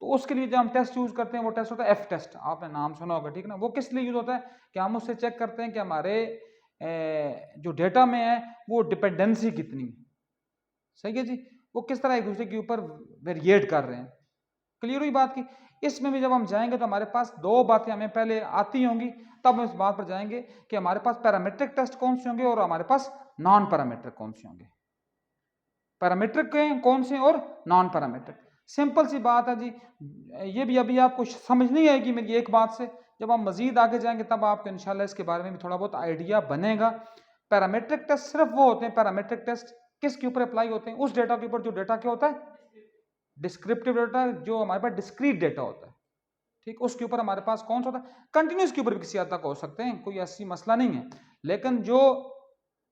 तो उसके लिए जो हम टेस्ट यूज करते हैं वो टेस्ट होता है एफ टेस्ट, आपने नाम सुना होगा, ठीक है ना। वो किस लिए यूज होता है कि हम उससे चेक करते हैं कि हमारे जो डेटा में है वो डिपेंडेंसी कितनी है, सही है जी, वो किस तरह एक दूसरे के ऊपर वेरिएट कर रहे हैं। क्लियर हुई बात की। इसमें भी जब हम जाएंगे तो हमारे पास दो बातें हमें पहले आती होंगी, तब हम इस बात पर जाएंगे कि हमारे पास पैरामीट्रिक टेस्ट कौन से होंगे और हमारे पास नॉन पैरामीट्रिक कौन से होंगे, पैरामीट्रिक कौन से और नॉन पैरामीट्रिक। सिंपल सी बात है जी, ये भी अभी आपको समझ नहीं आएगी मेरी एक बात से, जब हम मजीद आगे जाएंगे तब आपको इंशाल्लाह इसके बारे में भी थोड़ा बहुत आइडिया बनेगा। पैरामीट्रिक टेस्ट सिर्फ वो होते हैं, पैरामीट्रिक टेस्ट किसके ऊपर अप्लाई होते हैं, उस डेटा के ऊपर जो डेटा क्या होता है, डिस्क्रिप्टिव डेटा, जो हमारे पास डिस्क्रीट डेटा होता है, ठीक, उसके ऊपर हमारे पास कौन सा होता है, कंटिन्यूस के ऊपर भी किसी हद तक हो सकते हैं, कोई ऐसी मसला नहीं है। लेकिन जो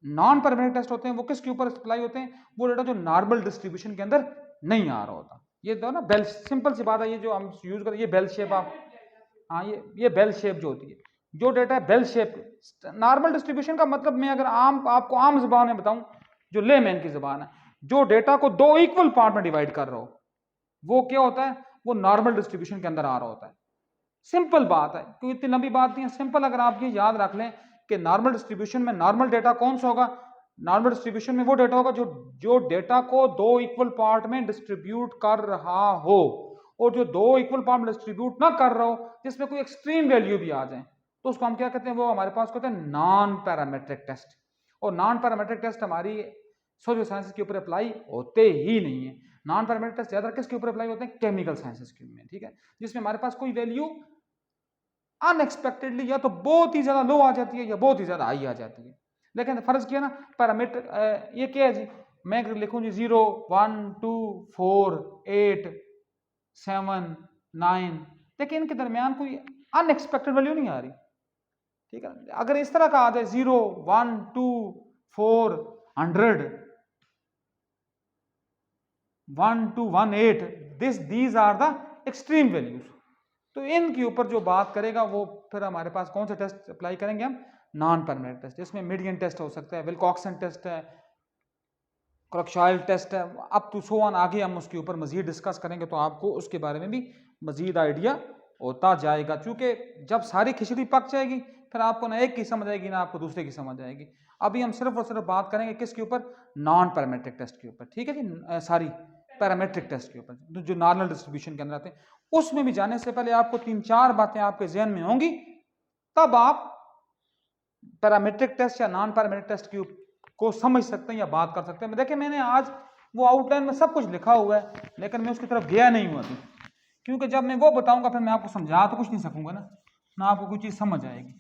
नॉन पैरामीट्रिक टेस्ट होते हैं वो किसके ऊपर अप्लाई होते हैं, वो डेटा जो नॉर्मल डिस्ट्रीब्यूशन के अंदर नहीं आ रहा होता। ये दो ना बेल, सिंपल सी बात है, ये जो हम यूज करते हैं ये बेल शेप, आप हाँ ये बेल शेप जो होती है, जो डेटा है बेल शेप, नॉर्मल डिस्ट्रीब्यूशन का मतलब मैं अगर आपको आम जुबान में बताऊं, जो लेमैन की जुबान है, जो डेटा को दो इक्वल पार्ट में डिवाइड कर रहा हो वो क्या होता है, वो नॉर्मल डिस्ट्रीब्यूशन के अंदर आ रहा होता है। सिंपल बात है, कोई इतनी लंबी बात नहीं है, सिंपल अगर आप ये याद रख लें कि नॉर्मल डिस्ट्रीब्यूशन में नॉर्मल डेटा कौन सा होगा, नॉर्मल डिस्ट्रीब्यूशन में वो डेटा होगा जो डेटा को दो इक्वल पार्ट में डिस्ट्रीब्यूट कर रहा हो, और जो दो इक्वल पार्ट में डिस्ट्रीब्यूट ना कर रहा हो, जिसमें कोई एक्सट्रीम वैल्यू भी आ जाए, तो उसको हम क्या कहते हैं, वो हमारे पास कहते हैं नॉन पैरामेट्रिक टेस्ट। और नॉन पैरामेट्रिक टेस्ट हमारी सोशल साइंस के ऊपर अप्लाई होते ही नहीं है। नॉन पैरामेट्रिक टेस्ट ज्यादा किसके ऊपर अप्लाई होते हैं, केमिकल साइंसेस के में, ठीक है, जिसमें हमारे पास कोई वैल्यू अनएक्सपेक्टेडली या तो बहुत ही ज्यादा लो आ जाती है या बहुत ही ज्यादा हाई आ जाती है। लेकिन फर्ज किया ना पैरामीटर, ये क्या है जी, मैं अगर लिखूं जी 0 1 2 4 8 7 9, देखिए इनके दरमियान कोई अनएक्सपेक्टेड वैल्यू नहीं आ रही, ठीक है। अगर इस तरह का आ जाए 0 1 2 4 100 1 2 1 8, these are the extreme values, तो इनके ऊपर जो बात करेगा वो फिर हमारे पास कौन सा टेस्ट अप्लाई करेंगे हम, नॉन परमानेंट टेस्ट, जिसमें मीडियन टेस्ट हो सकता है, विल्कॉक्सन टेस्ट है, क्रॉकशाइल्ड टेस्ट है, अप टू सो ऑन, आगे हम उसके ऊपर मजीद डिस्कस करेंगे तो आपको उसके बारे में भी मजीद आइडिया होता जाएगा। क्योंकि जब सारी खिचड़ी पक जाएगी फिर आपको ना एक की समझ आएगी ना आपको दूसरे की समझ आएगी। अभी हम सिर्फ और सिर्फ बात करेंगे किसके ऊपर, नॉन पैरामेट्रिक टेस्ट के ऊपर, ठीक है जी, सारी पैरामेट्रिक टेस्ट के ऊपर जो नॉर्मल डिस्ट्रीब्यूशन के अंदर आते हैं। उसमें भी जाने से पहले आपको 3-4 बातें आपके जहन में होंगी, तब आप पैरामेट्रिक टेस्ट या नॉन पैरामेट्रिक टेस्ट को समझ सकते हैं या बात कर सकते हैं। देखिए मैंने आज वो आउटलाइन में सब कुछ लिखा हुआ है, लेकिन मैं उसकी तरफ गया नहीं हुआ अभी, क्योंकि जब मैं वो बताऊंगा फिर मैं आपको समझा तो कुछ नहीं सकूंगा ना आपको कोई चीज़ समझ आएगी।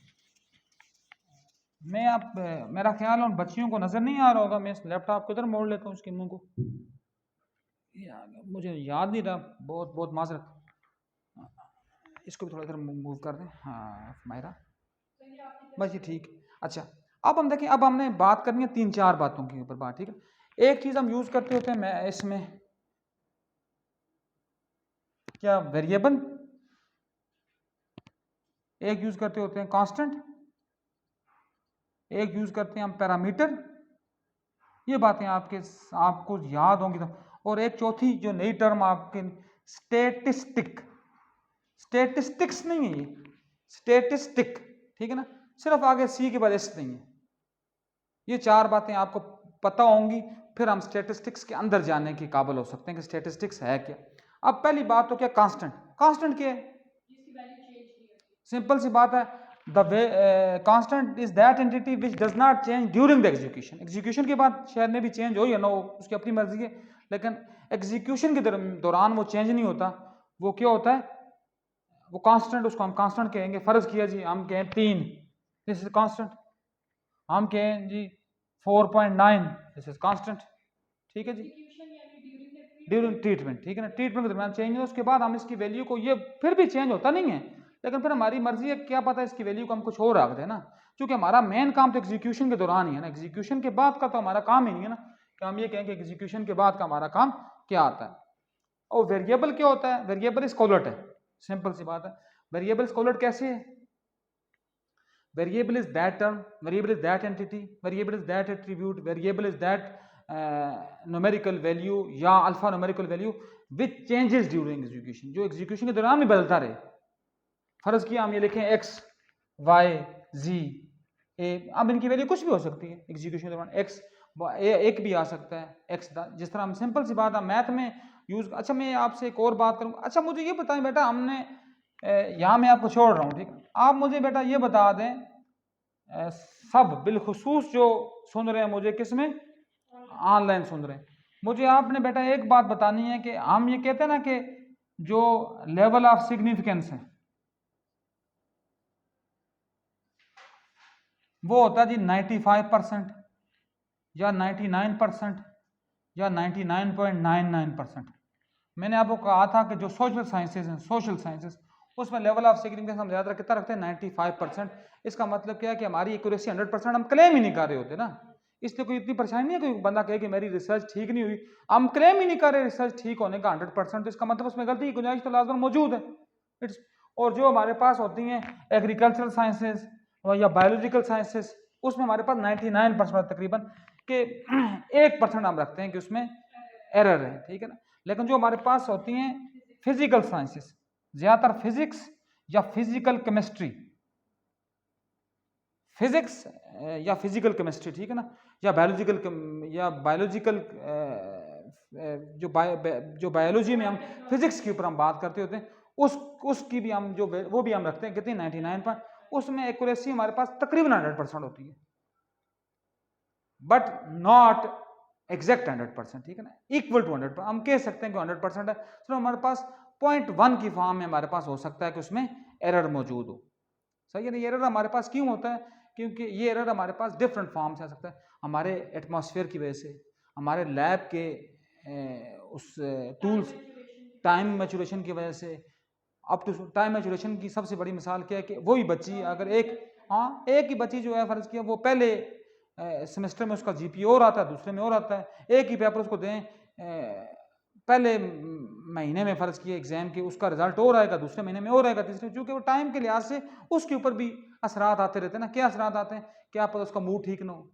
मैं आप मेरा ख्याल उन बच्चियों को नजर नहीं आ रहा होगा, मैं इस लैपटॉप को इधर मोड़ लेता हूँ उसके मुंह को, मुझे याद नहीं रहा, बहुत बहुत माजरत, इसको भी थोड़ा इधर मूव कर दें, हाँ मायरा बस ये ठीक। अच्छा अब हम देखें, अब हमने बात करनी है 3-4 बातों के ऊपर बात, ठीक है। एक चीज हम यूज करते होते हैं, मैं इसमें क्या वेरिएबल, एक यूज करते होते हैं कांस्टेंट, एक यूज करते हैं हम पैरामीटर, ये बातें आपको याद होंगी तो, और एक चौथी जो नई टर्म आपके स्टेटिस्टिक, स्टेटिस्टिक्स नहीं है ये, स्टेटिस्टिक, ठीक है ना, सिर्फ आगे सी के बाद एस नहीं है। ये 4 बातें आपको पता होंगी, फिर हम स्टेटिस्टिक्स के अंदर जाने के काबिल हो सकते हैं कि स्टेटिस्टिक्स है क्या। अब पहली बात तो क्या, कांस्टेंट, कांस्टेंट क्या है, सिंपल सी बात है, the constant is that entity which does not change during the execution, execution के बाद शायद में भी चेंज हो या ना हो, उसकी अपनी मर्जी है, लेकिन एग्जीक्यूशन के दौरान वो चेंज नहीं होता, वो क्या होता है, वो कांस्टेंट, उसको हम कांस्टेंट कहेंगे। फर्ज किया जी हम कहें 3, दिस इज कांस्टेंट। हम कहें जी 4.9, दिस इज कांस्टेंट, ठीक है जी, ड्यूरिंग ट्रीटमेंट, ठीक है ना, ट्रीटमेंट के दरमियान चेंज हो, उसके बाद हम इसकी वैल्यू को, ये फिर भी चेंज होता नहीं है, लेकिन फिर हमारी मर्जी है, क्या पता इसकी वैल्यू को हम कुछ और रख दें ना, क्योंकि हमारा मेन काम तो एग्जीक्यूशन के दौरान ही है ना, एग्जीक्यूशन के बाद का तो हमारा काम ही नहीं है ना कि हम ये कहें कि एग्जीक्यूशन के बाद का हमारा काम क्या आता है। और वेरिएबल क्या होता है? वेरिएबल इज कॉलट है, सिंपल सी बात है। वेरिएबल इज कॉलट कैसे है? Variable is that term, variable is that entity, variable is that attribute, variable is that numerical value या alpha numerical value which changes during execution, जो एग्जीक्यूशन के दौरान भी बदलता रहे। फर्ज किया हम ये लिखें x y z a, अब इनकी वैल्यू कुछ भी हो सकती है एग्जीक्यूशन के दौरान, x एक भी आ सकता है x, जिस तरह हम सिंपल सी बात है मैथ में यूज। अच्छा मैं आपसे एक और बात करूंगा, अच्छा मुझे ये बताएं बेटा, हमने यहाँ मैं आपको छोड़ रहा हूँ, ठीक, आप मुझे बेटा ये बता दें सब बिलखुसूस जो सुन रहे हैं मुझे, किस में, ऑनलाइन सुन रहे हैं, मुझे आपने बेटा एक बात बतानी है कि हम ये कहते हैं ना कि जो लेवल ऑफ सिग्निफिकेंस है वो होता है जी 95% या 99% या 99.99%। मैंने आपको कहा था कि जो सोशल साइंसेज हैं, सोशल साइंसेज, उसमें लेवल ऑफ सिग्निफिकेंस हम ज़्यादा कितना रखते हैं, 95%। इसका मतलब क्या है कि हमारी एक्यूरेसी 100% हम क्लेम ही नहीं कर रहे होते ना, इसलिए कोई इतनी परेशानी नहीं है कोई बंदा कहे कि मेरी रिसर्च ठीक नहीं हुई, हम क्लेम ही नहीं कर रहे रिसर्च ठीक होने का 100%, तो इसका मतलब उसमें गलती की गुंजाइश तो लाजमन मौजूद है। इट्स, और जो हमारे पास होती हैं एग्रीकल्चरल साइंसेज या बायोलॉजिकल साइंसेज, उसमें हमारे पास 99% तकरीबन के 1% हम रखते हैं कि उसमें एरर है, ठीक है ना। लेकिन जो हमारे पास होती हैं फिजिकल साइंसेस, ज्यादातर फिजिक्स या फिजिकल केमिस्ट्री, फिजिक्स या फिजिकल केमिस्ट्री, ठीक है ना, या बायोलॉजिकल जो बायोलॉजी में हम फिजिक्स के ऊपर हम बात करते होते हैं, उसकी भी हम जो वो भी हम रखते हैं कितनी 99 पर, उसमें एक्यूरेसी हमारे पास तकरीबन 100% होती है, बट नॉट एग्जैक्ट 100%, ठीक है ना, इक्वल टू 100%। हम कह सकते हैं कि 100% है, तो हमारे पास 0.1 की फॉर्म में हमारे पास हो सकता है कि उसमें एरर मौजूद हो, सही है ना। ये एरर हमारे पास क्यों होता है? क्योंकि ये एरर हमारे पास डिफरेंट फॉर्म से आ सकता है, हमारे एटमॉस्फेयर की वजह से, हमारे लैब के उस टूल्स, टाइम मैचुरेशन की वजह से। अप टू टाइम मैचुरेशन की सबसे बड़ी मिसाल क्या है कि वही बच्ची अगर एक ही बच्ची जो है फ़र्ज़ किया वो पहले सेमेस्टर में उसका जीपीए और आता है, दूसरे में और आता है, एक ही पेपर उसको दें पहले महीने में फ़र्ज़ किया एग्जाम के, उसका रिजल्ट और आएगा, दूसरे महीने में और आएगा, तीसरे, चूँकि वो टाइम के लिहाज से उसके ऊपर भी असरात आते रहते हैं ना। क्या असरात आते हैं? क्या पता उसका मूड ठीक ना हो,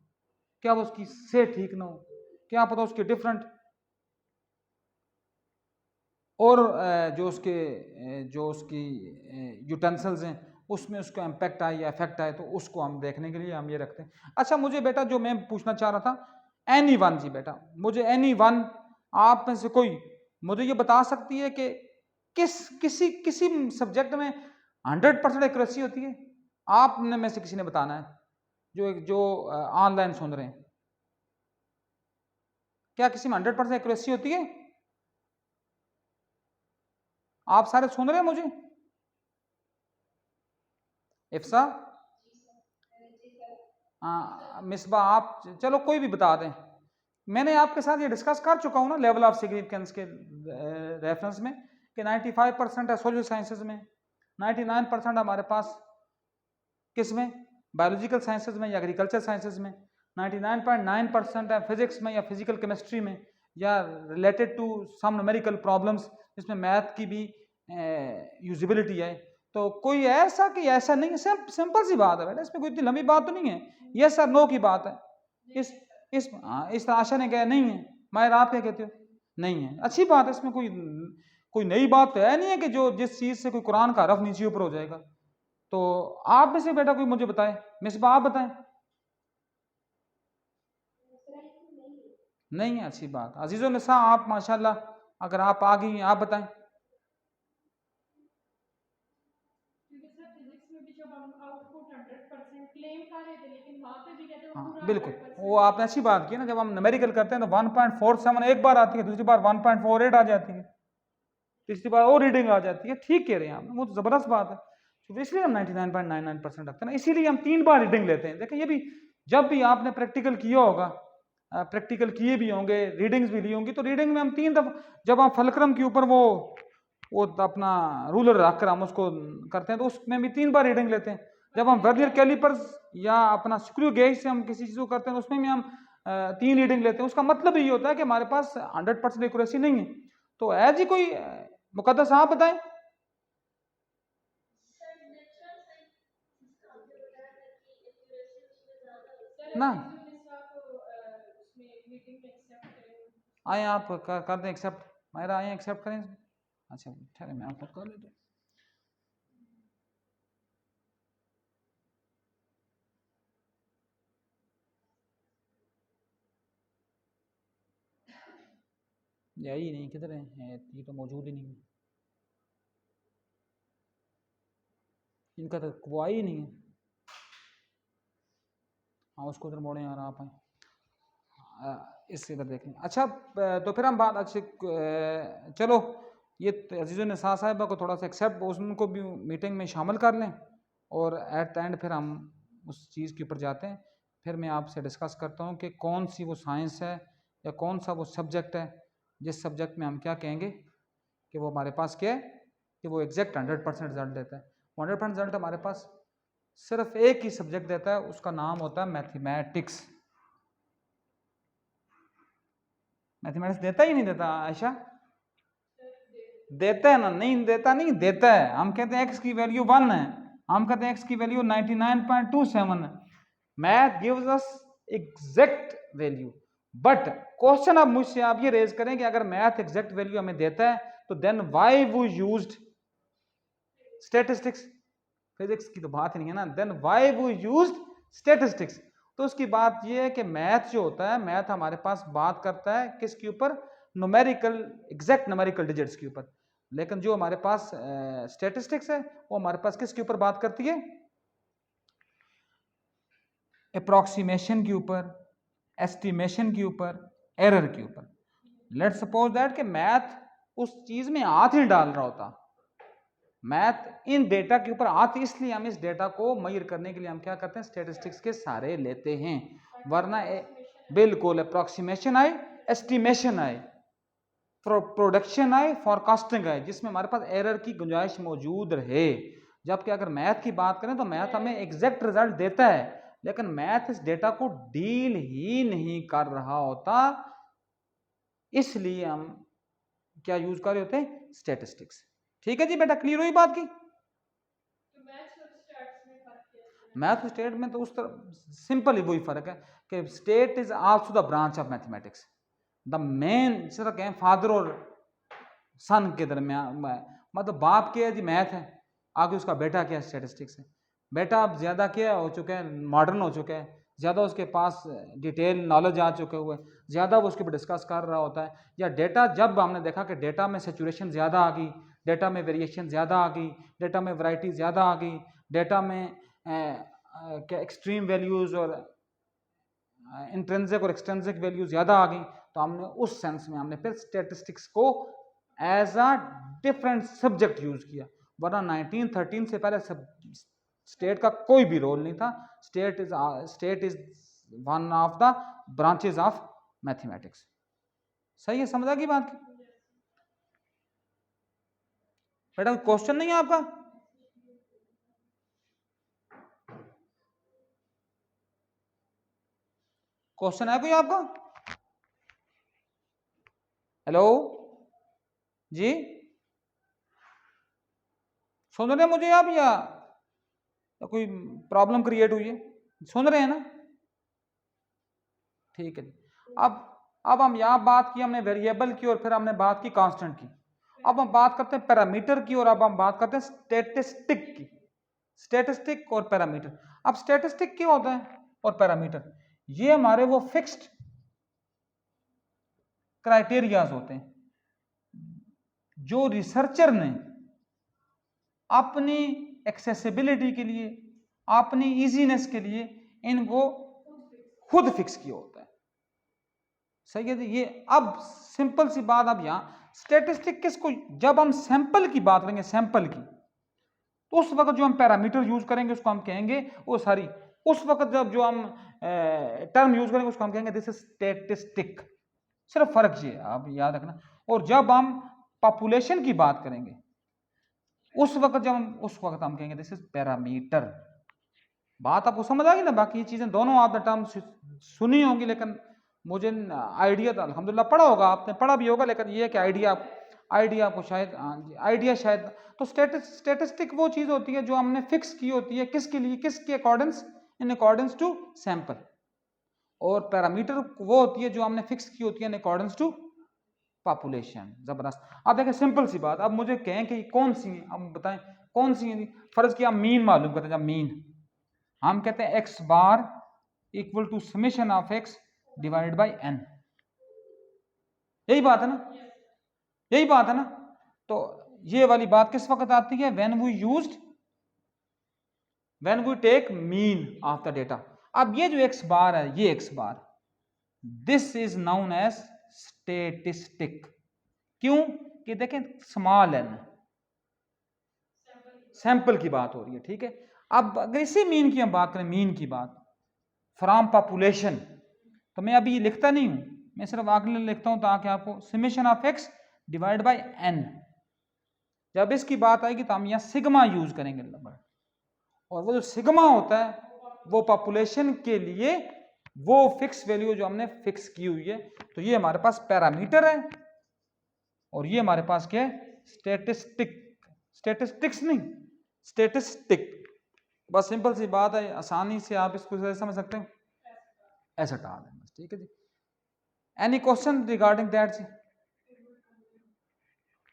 क्या पता उसकी सेहत ठीक ना हो, क्या पता उसके डिफरेंट और जो उसकी यूटेंसिल्स हैं उसमें उसका इम्पैक्ट आए या इफेक्ट आए, तो उसको हम देखने के लिए हम ये रखते हैं। अच्छा मुझे बेटा जो मैं पूछना चाह रहा था, anyone जी बेटा, मुझे anyone आप में से कोई मुझे ये बता सकती है कि किसी सब्जेक्ट में 100% एक्यूरेसी होती है? आप में से किसी ने बताना है जो ऑनलाइन सुन रहे हैं, क्या किसी में 100% एक्यूरेसी होती है? आप सारे सुन रहे हैं मुझे? इफ्सा, मिसबा, आप, चलो कोई भी बता दें। मैंने आपके साथ ये डिस्कस कर चुका हूँ ना लेवल ऑफ सिग्निफिकेंस के रेफरेंस में कि 95% है सोशल साइंसेज में, 99% हमारे पास किस में, बायोलॉजिकल साइंसेज में या एग्रीकल्चर साइंसेज में, 99.9% है फिजिक्स में या फिजिकल केमिस्ट्री में, या related to some numerical problems जिसमें मैथ की भी यूजिबिलिटी है। तो कोई ऐसा कि ऐसा नहीं है, सिंपल सी बात है बेटा, इसमें कोई इतनी लंबी बात तो नहीं है, यस सर नो की बात है। इस आशा ने कहा नहीं है, मायर आप क्या कहते हो? नहीं है, अच्छी बात है, इसमें कोई नई बात तो है नहीं है कि जो जिस चीज से कोई कुरान का हरफ नीचे ऊपर हो जाएगा। तो आप में से बेटा कोई मुझे बताए, मिसबा आप बताएं। नहीं है, अच्छी बात। अजीज़ुल निसा आप माशाल्लाह, अगर आप आ गई हैं आप बताएं। हाँ बिल्कुल, वो आपने अच्छी बात की ना, जब हम न्यूमेरिकल करते हैं तो 1.47 एक बार आती है, दूसरी बार 1.48 आ जाती है, तीसरी बार और रीडिंग आ जाती है। ठीक कह रहे हैं आप, वो ज़बरदस्त बात है, तो इसलिए हम 99.99% रखते हैं ना, इसीलिए हम 3 बार रीडिंग लेते हैं। देखिए ये भी जब भी आपने प्रैक्टिकल किया होगा, प्रैक्टिकल किए भी होंगे, रीडिंग्स भी ली होंगी, तो रीडिंग में हम 3 दफा, जब हम फलक्रम के ऊपर वो अपना रूलर रखकर हम उसको करते हैं तो उसमें भी 3 बार रीडिंग लेते हैं। जब हम वर्नियर कैलिपर्स या अपना स्क्रू गेज से हम किसी चीज को करते हैं तो उसमें भी हम 3 रीडिंग लेते हैं। उसका मतलब ये होता है कि हमारे पास 100% एक्यूरेसी नहीं है। तो एज ही कोई मुकद्दस आप बताएं ना, आए आप कर दें एक्सेप्ट, मायरा आए एक्सेप्ट करें। अच्छा ठीक है, मैं आपको कर लेता हूँ। यही नहीं, किधर है ये तो मौजूद ही नहीं है, इनका तो वो आई ही नहीं है। हाँ उसको उधर मोड़े यार आप आए, इससे इधर देखें। अच्छा तो फिर हम बात अच्छे चलो ये अजीज़ निसा साहिबा को थोड़ा सा एक्सेप्ट, उनको भी मीटिंग में शामिल कर लें और एट द एंड फिर हम उस चीज़ के ऊपर जाते हैं। फिर मैं आपसे डिस्कस करता हूँ कि कौन सी वो साइंस है या कौन सा वो सब्जेक्ट है जिस सब्जेक्ट में हम क्या कहेंगे कि वो हमारे पास क्या है कि वो एग्जैक्ट 100% रिजल्ट देता है। 100% रिजल्ट हमारे पास सिर्फ एक ही सब्जेक्ट देता है, उसका नाम होता है मैथमेटिक्स। मैथमेटिक्स देता ही नहीं देता आयशा? देता है ना, नहीं देता नहीं देता है। हम कहते हैं एक्स की वैल्यू 1 है, हम कहते हैं एक्स की वैल्यू 99.27 है। Math gives us exact value, but question अब मुझसे आप ये रेज करें कि अगर मैथ एग्जैक्ट वैल्यू हमें देता है तो देन व्हाई वो यूज्ड स्टैटिस्टिक्स? फिजिक्स की तो बात ही नहीं है ना, देन व्हाई वो यूज्ड स्टैटिस्टिक्स? तो उसकी बात ये है कि मैथ जो होता है, मैथ हमारे पास बात करता है किसके ऊपर? न्यूमेरिकल, एग्जैक्ट न्यूमेरिकल डिजिट्स के ऊपर। लेकिन जो हमारे पास स्टैटिस्टिक्स है वो हमारे पास किसके ऊपर बात करती है? अप्रॉक्सीमेशन के ऊपर, एस्टिमेशन के ऊपर, एरर के ऊपर। लेट्स सपोज दैट कि मैथ उस चीज में हाथ ही डाल रहा होता, मैथ इन डेटा के ऊपर हाथ, इसलिए हम इस डेटा को मेजर करने के लिए हम क्या करते हैं? स्टैटिस्टिक्स के सारे लेते हैं। वरना बिल्कुल अप्रॉक्सीमेशन आए, एस्टिमेशन आए, प्रोडक्शन आए, फॉरकास्टिंग आए, जिसमें हमारे पास एरर की गुंजाइश मौजूद रहे। जबकि अगर मैथ की बात करें तो मैथ हमें एग्जैक्ट रिजल्ट देता है, लेकिन मैथ इस डेटा को डील ही नहीं कर रहा होता, इसलिए हम क्या यूज कर रहे होते हैं? स्टैटिस्टिक्स। ठीक है जी बेटा, क्लियर हुई बात की? मैथ और स्टेट में तो उस तरह सिंपल ही वही फर्क है कि state is also the branch of mathematics. The main सिर्फ कहें फादर और सन के दरमियान, मतलब बाप के जी मैथ है, आगे उसका बेटा क्या स्टैटिस्टिक्स है। बेटा अब ज़्यादा क्या हो चुका है, मॉडर्न हो चुका है, ज़्यादा उसके पास डिटेल नॉलेज आ चुके हुए, ज़्यादा वो उसके ऊपर डिस्कस कर रहा होता है। या डेटा, जब हमने देखा कि डेटा में सेचुरेशन ज़्यादा आ गई, डेटा में वेरिएशन ज़्यादा आ गई, डेटा में वैरायटी ज़्यादा आ गई, डेटा में क्या एक्सट्रीम वैल्यूज़ और इंट्रिंसिक और एक्सट्रिंसिक वैल्यू ज़्यादा आ गई, तो हमने उस सेंस में हमने फिर स्टैटिस्टिक्स को as a different subject use किया। वरना 1913 से पहले स्टेट का कोई भी रोल नहीं था। State is one of the branches of mathematics. सही है, समझ आ गई बात की? बेटा क्वेश्चन नहीं है आपका? क्वेश्चन है कोई आपका? हेलो जी, सुन रहे हैं मुझे आप या कोई प्रॉब्लम क्रिएट हुई है? सुन रहे हैं ना? ठीक है जी। अब हम यहाँ बात की हमने वेरिएबल की और फिर हमने बात की कांस्टेंट की। अब हम बात करते हैं पैरामीटर की और अब हम बात करते हैं स्टैटिस्टिक की। स्टैटिस्टिक और पैरामीटर। अब स्टैटिस्टिक क्या होता है और पैरामीटर, ये हमारे वो फिक्स्ड क्राइटेरियाज होते हैं जो रिसर्चर ने अपनी एक्सेसिबिलिटी के लिए, अपनी इजीनेस के लिए इनको खुद फिक्स किया होता है। सही है जी। ये अब सिंपल सी बात, अब यहां स्टैटिस्टिक किसको, जब हम सैंपल की बात करेंगे, सैंपल की, तो उस वक्त जो हम पैरामीटर यूज करेंगे उसको हम कहेंगे उस वक्त जब जो हम टर्म यूज करेंगे उसको हम कहेंगे दिस इज स्टैटिस्टिक। सिर्फ फर्क ये आप याद रखना। और जब हम पॉपुलेशन की बात करेंगे उस वक्त हम कहेंगे दिस इज पैरामीटर। बात आपको समझ आ गई ना? बाकी ये चीजें दोनों आपने टर्म सुनी होंगी, लेकिन मुझे आइडिया तो अल्हम्दुलिल्लाह पढ़ा होगा, आपने पढ़ा भी होगा, लेकिन ये कि आइडिया आपको शायद, आइडिया शायद। तो स्टेटिस्टिक वो चीज होती है जो हमने फिक्स की होती है, किसके लिए, किसके accordance, in accordance to sample. और पैरामीटर वो होती है जो हमने फिक्स की होती है इन अकॉर्डेंस टू पॉपुलेशन। जबरदस्त। अब देखें सिंपल सी बात, अब मुझे कहें कि कौन सी है, अब बताएं कौन सी है। फर्ज किया मीन मालूम करते हैं, जब मीन हम कहते हैं X bar equal to summation of X divide by N. यही बात है ना? यही बात है ना? तो ये वाली बात किस वक्त आती है? When we take mean of the data. अब ये जो एक्स बार है, ये X bar, this is known as statistic. क्यों? कि देखें स्मॉल एन, सैंपल की बात हो रही है, ठीक है। अब अगर इसी मीन की हम बात करें, मीन की बात फ्रॉम पॉपुलेशन, तो मैं अभी लिखता नहीं हूं, मैं सिर्फ आगे लिखता हूं ताकि आपको summation of X divide by N. जब इसकी बात आएगी तो हम यहां सिग्मा यूज करेंगे नंबर, और वो जो सिग्मा होता है वो पॉपुलेशन के लिए वो फिक्स वैल्यू जो हमने फिक्स की हुई है। तो ये हमारे पास पैरामीटर है और ये हमारे पास क्या है? स्टेटिस्टिक्स नहीं, स्टेटिस्टिक। बस सिंपल सी बात है, आसानी से आप इसको समझ सकते हैं, ऐसा टाल है बस, ठीक है जी। एनी क्वेश्चन रिगार्डिंग दैट जी?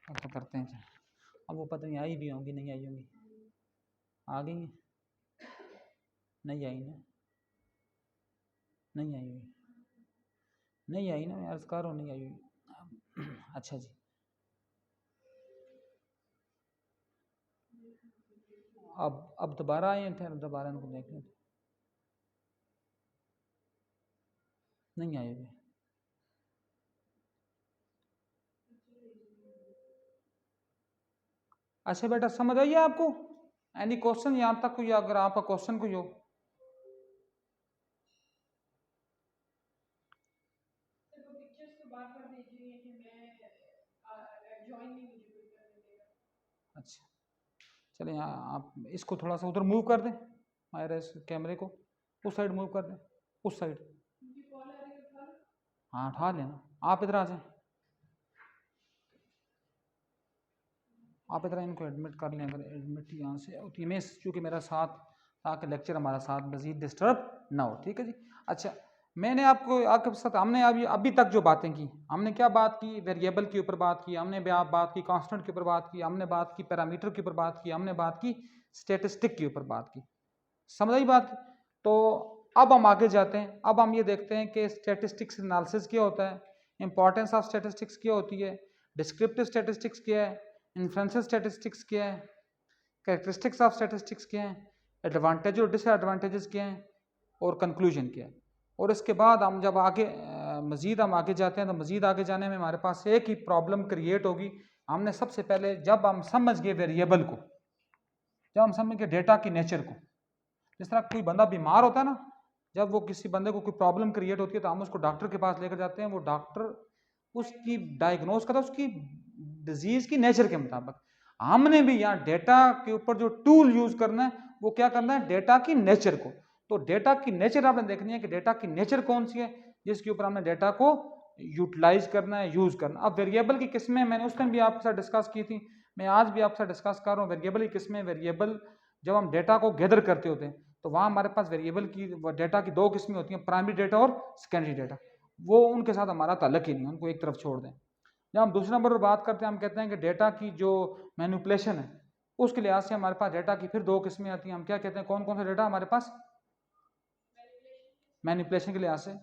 अब तो करते हैं जी। अब वो पता नहीं आई भी होंगी नहीं आई होंगी, आ गई हैं? नहीं आई ना? नहीं आई हुई, नहीं आई ना? मैं अर्ज कर रहा हूँ नहीं आई हुई। अच्छा जी, अब दोबारा आए हैं, फिर दोबारा इनको देख लें। नहीं आए हुए। अच्छा बेटा समझ आइए आपको? एनी क्वेश्चन यहाँ तक कोई, अगर आपका क्वेश्चन कोई हो? अच्छा चलिए, यहाँ आप इसको थोड़ा सा उधर मूव कर दें, हमारे इस कैमरे को उस साइड मूव कर दें, उस साइड। हाँ उठा लेना, आप इधर आ जाएं, आप इधर इनको एडमिट कर लें। अगर एडमिट यहाँ से होती है, चूँकि मेरा साथ, ताकि लेक्चर हमारा साथ मजीद डिस्टर्ब ना हो, ठीक है जी। अच्छा, मैंने आपके साथ हमने अभी तक जो बातें की, हमने क्या बात की? वेरिएबल के ऊपर बात की, हमने बात की कांस्टेंट के ऊपर बात की, हमने बात की पैरामीटर के ऊपर बात की, हमने बात की स्टेटिस्टिक के ऊपर बात की। समझ आई बात? तो अब हम आगे जाते हैं, अब हम ये देखते हैं कि स्टेटिस्टिक्स एनालिसिस क्या होता है, इंपॉर्टेंस ऑफ स्टेटिस्टिक्स क्या होती है, डिस्क्रिप्टिव स्टेटिस्टिक्स क्या है, इन्फ्रेंशियल स्टेटिस्टिक्स क्या है, कैरेक्टरिस्टिक्स ऑफ स्टेटिस्टिक्स क्या है, एडवांटेज और डिसएडवांटेजेस क्या हैं, और कंक्लूजन क्या है। और इसके बाद हम जब आगे मज़ीद हम आगे जाते हैं, तो मज़ीद आगे जाने में हमारे पास एक ही प्रॉब्लम क्रिएट होगी। हमने सबसे पहले जब हम समझ गए वेरिएबल को, जब हम समझ गए डेटा की नेचर को, जिस तरह कोई बंदा बीमार होता है ना, जब वो किसी बंदे को कोई प्रॉब्लम क्रिएट होती है तो हम उसको डॉक्टर के पास लेकर जाते हैं, वो डॉक्टर उसकी डायग्नोज करता है उसकी डिजीज की नेचर के मुताबिक। हमने भी यहाँ डेटा के ऊपर जो टूल यूज करना है वो क्या करना है? डेटा की नेचर को। तो डेटा की नेचर आपने देखनी है कि डेटा की नेचर कौन सी है जिसके ऊपर हमने डेटा को यूटिलाइज करना है, यूज करना। अब वेरिएबल की किस्में मैंने उस टाइम भी आपके साथ डिस्कस की थी, मैं आज भी आपके साथ डिस्कस कर रहा हूँ। वेरिएबल की किस्में, वेरिएबल जब हम डेटा को गैदर करते होते हैं तो वहाँ हमारे पास वेरिएबल की डेटा की दो किस्में होती हैं, प्राइमरी डेटा और सेकेंडरी डेटा। वो उनके साथ हमारा ताल्लुक ही नहीं, उनको एक तरफ छोड़ दें। जब हम दूसरे नंबर पर बात करते हैं, हम कहते हैं कि डेटा की जो मैनिपुलेशन है उसके लिहाज से हमारे पास डेटा की फिर दो किस्में आती हैं। हम क्या कहते हैं, कौन कौन सा डेटा हमारे पास मैनिपुलेशन के लिहाज से?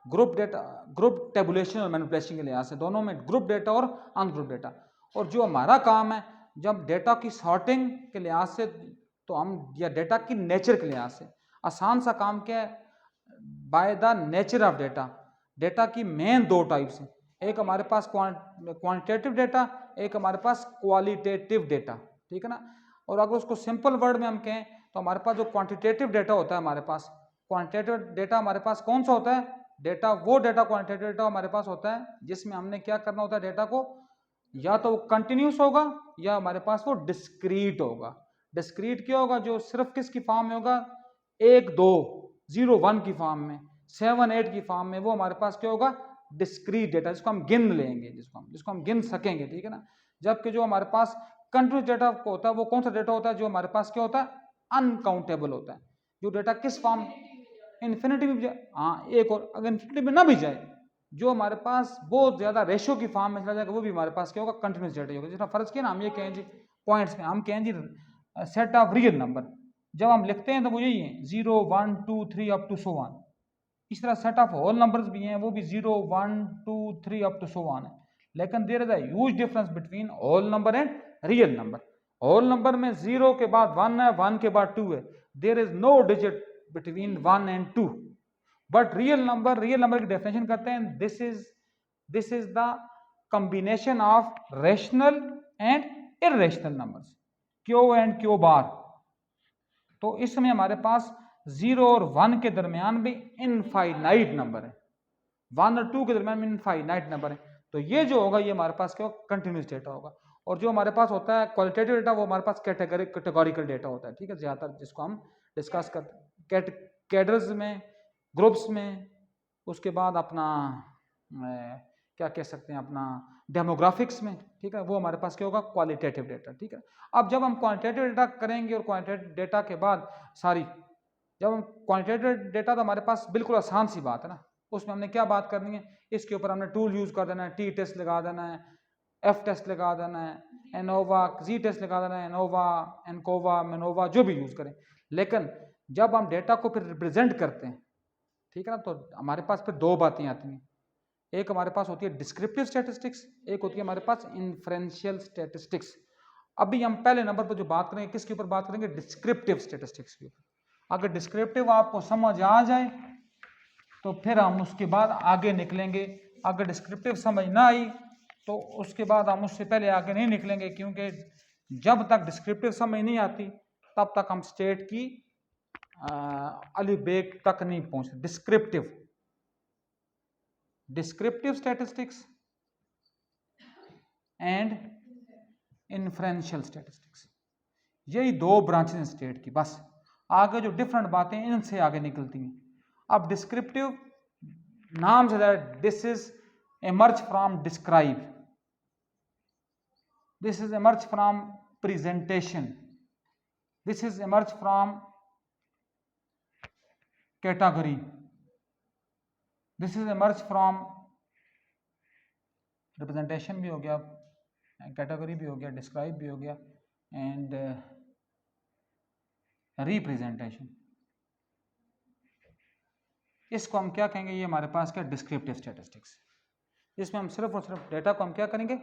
ग्रुप डेटा, ग्रुप टेबुलेशन और मैनिपुलेशन के लिहाज से, दोनों में ग्रुप डेटा और अनग्रुप डेटा। और जो हमारा काम है जब डेटा की सॉर्टिंग के लिहाज से, तो हम, या डेटा की नेचर के लिहाज से, आसान सा काम क्या है? By the nature of data, data की मेन दो टाइप्स हैं, एक हमारे पास क्वांटिटेटिव डेटा, एक हमारे पास क्वालिटेटिव डेटा, ठीक है ना। और अगर उसको सिंपल वर्ड में हम कहें तो हमारे पास जो क्वांटिटेटिव डेटा होता है, हमारे पास क्वांटिटेटिव डेटा हमारे पास कौन सा होता है, डेटा वो डेटा क्वांटिटेटिव डेटा हमारे पास होता है जिसमें हमने क्या करना होता है, डेटा को या तो वो कंटिन्यूस होगा या हमारे पास वो डिस्क्रीट होगा। डिस्क्रीट क्या होगा, जो सिर्फ किसकी फॉर्म में होगा, 1 2 0 1 की फॉर्म में, 7 8 की फॉर्म में, वो हमारे पास क्या होगा, डिस्क्रीट डेटा, जिसको हम गिन लेंगे, जिसको हम गिन सकेंगे, ठीक है ना। जबकि जो हमारे पास कंटिन्यूस डेटा होता है वो कौन सा डेटा होता है, जो हमारे पास क्या होता है, अनकाउंटेबल होता है। जो डेटा किस फॉर्म, इन्फिनिटी में जाए, हाँ एक और, अगर इन्फिनिटी में ना भी जाए, जो हमारे पास बहुत ज्यादा रेशियो की फॉर्म में चला जाएगा, वो भी हमारे पास क्या होगा, कंटिन्यूस डेटा होगा। जितना फर्ज किया ना, हम ये कहें जी पॉइंट्स में, हम कहें जी सेट ऑफ रियल नंबर, जब हम लिखते हैं तो वो यही है 0 1 2 3 अप टू सो ऑन। इस तरह सेट ऑफ होल नंबर्स भी हैं, वो भी 0 1 2 3 अप टू सो ऑन है। लेकिन there is a huge difference between whole number and real number. Whole number में 0 के बाद 1 है, 1 के बाद 2 है, there is no digit between 1 and 2। But real number की डेफिनेशन करते हैं, this is the combination of rational and irrational numbers, Q and Q bar. तो इसमें हमारे पास 0 और 1 के दरमियान भी इनफाइनाइट नंबर है, 1 और 2 के दरमियान में इनफाइनाइट नंबर है। तो ये जो होगा, ये हमारे पास क्या होगा, कंटिन्यूस डेटा होगा। और जो हमारे पास होता है क्वालिटेटिव डेटा, वो हमारे पास कैटेगोरिकल डेटा होता है, ठीक है, ज्यादातर जिसको हम डिस्कस करते हैं कैडर्स में, ग्रुप्स में, उसके बाद अपना क्या कह सकते हैं, अपना डेमोग्राफिक्स में, ठीक है, वो हमारे पास क्या होगा, क्वालिटेटिव डेटा, ठीक है। अब जब हम क्वांटिटेटिव डेटा करेंगे और क्वांटिटेटिव डेटा के बाद जब हम क्वांटिटेटिव डेटा, तो हमारे पास बिल्कुल आसान सी बात है ना, उसमें हमने क्या बात करनी है, इसके ऊपर हमने टूल यूज कर देना है, टी टेस्ट लगा देना है, एफ टेस्ट लगा देना है, एनोवा जी टेस्ट लगा देना है, एनोवा एनकोवा मेनोवा जो भी यूज करें। लेकिन जब हम डेटा को फिर रिप्रेजेंट करते हैं, ठीक है ना, तो हमारे पास फिर दो बातें आती हैं। एक हमारे पास होती है डिस्क्रिप्टिव स्टैटिस्टिक्स, एक होती है हमारे पास इन्फ्रेंशियल स्टैटिस्टिक्स। अभी हम पहले नंबर पर जो बात करेंगे, किसके ऊपर बात करेंगे, डिस्क्रिप्टिव स्टैटिस्टिक्स के ऊपर। अगर डिस्क्रिप्टिव आपको समझ आ जाए तो फिर हम उसके बाद आगे निकलेंगे। अगर डिस्क्रिप्टिव समझ ना आई तो उसके बाद हम उससे पहले आगे नहीं निकलेंगे, क्योंकि जब तक डिस्क्रिप्टिव समझ नहीं आती तब तक हम स्टेट की अली बेग तक नहीं पहुंचते। Descriptive statistics and inferential statistics, यही दो ब्रांचेस हैं स्टेट की, बस आगे जो डिफरेंट बातें इनसे आगे निकलती हैं। अब डिस्क्रिप्टिव नाम से, this is emerge from describe, this is emerge from presentation, this is emerge from category, this is emerge from representation भी हो गया, category भी हो गया, describe भी हो गया, and representation। इसको हम क्या कहेंगे, ये हमारे पास क्या, डिस्क्रिप्टिव स्टैटिस्टिक्स। इसमें हम सिर्फ और सिर्फ डेटा को हम क्या करेंगे,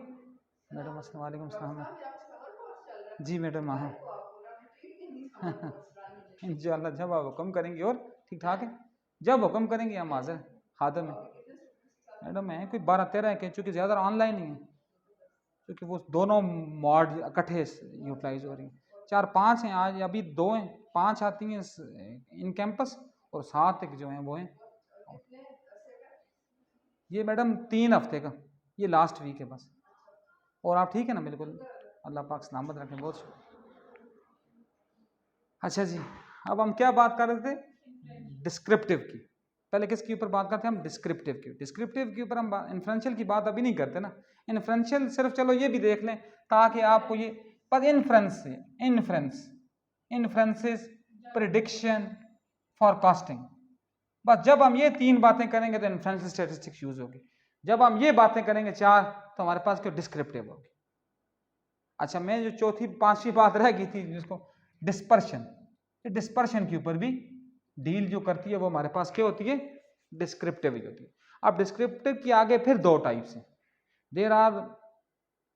मैडम अस्सलाम वालेकुम सलाम जी मैडम, हाँ इंशाल्लाह जब आप हुक्म करेंगे, और ठीक ठाक है, जब हुक्म करेंगे हम हाजिर में। मैडम है कोई 12-13 के, चूँकि ज़्यादा ऑनलाइन ही है, क्योंकि वो दोनों मॉड इकट्ठे यूटिलाइज हो रही हैं। 4-5 हैं आज, अभी 2 हैं, 5 आती हैं इन कैंपस और 7 जो हैं वो हैं। ये मैडम 3 हफ्ते का, ये लास्ट वीक है बस। और आप ठीक है ना, बिल्कुल, अल्लाह पाक सलामत रखें, बहुत अच्छा जी। अब हम क्या बात कर रहे थे, डिस्क्रिप्टिव की। पहले किसके ऊपर बात करते हैं हम, डिस्क्रिप्टिव की। डिस्क्रिप्टिव के ऊपर हम इन्फ्रेंशियल की बात अभी नहीं करते ना। इन्फ्रेंशियल सिर्फ चलो ये भी देख लें ताकि आपको ये पर इन्फ्रेंसेस प्रेडिक्शन फॉरकास्टिंग, बस जब हम ये 3 बातें करेंगे तो इन्फ्रेंशियल स्टैटिस्टिक्स यूज होगी। जब हम ये बातें करेंगे 4 तो हमारे पास क्या, डिस्क्रिप्टिव होगी। अच्छा, मैं जो चौथी 5वीं बात रह गई थी जिसको डिस्पर्शन, डिस्पर्शन के ऊपर भी डील जो करती है वो हमारे पास क्या होती है, डिस्क्रिप्टिव ही होती है। अब डिस्क्रिप्टिव की आगे फिर 2 टाइप्स हैं, there are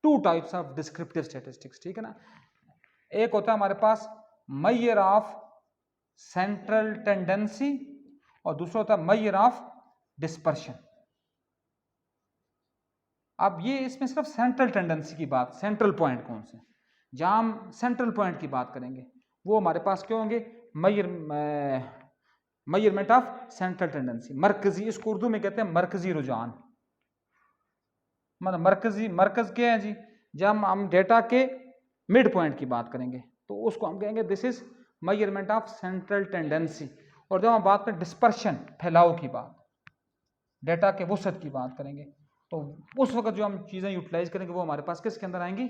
2 types of descriptive statistics, ठीक है ना। एक होता है हमारे पास मेजर ऑफ सेंट्रल टेंडेंसी और दूसरा होता है मेजर ऑफ डिस्पर्शन। अब ये इसमें सिर्फ सेंट्रल टेंडेंसी की बात, सेंट्रल पॉइंट कौन से, जहाँ हम सेंट्रल पॉइंट की बात करेंगे वो हमारे पास क्या होंगे, मेजरमेंट ऑफ सेंट्रल टेंडेंसी, मरकजी, इसको उर्दू में कहते हैं मरकजी रुझान। मतलब मरकज क्या है जी, जब हम डेटा के मिड पॉइंट की बात करेंगे तो उसको हम कहेंगे this is measurement of central tendency. और जब हम बात करें डिस्पर्शन, फैलाव की बात, डेटा के वसत की बात करेंगे, तो उस वक्त जो हम चीज़ें यूटिलाइज करेंगे वो हमारे पास किसके अंदर आएंगी,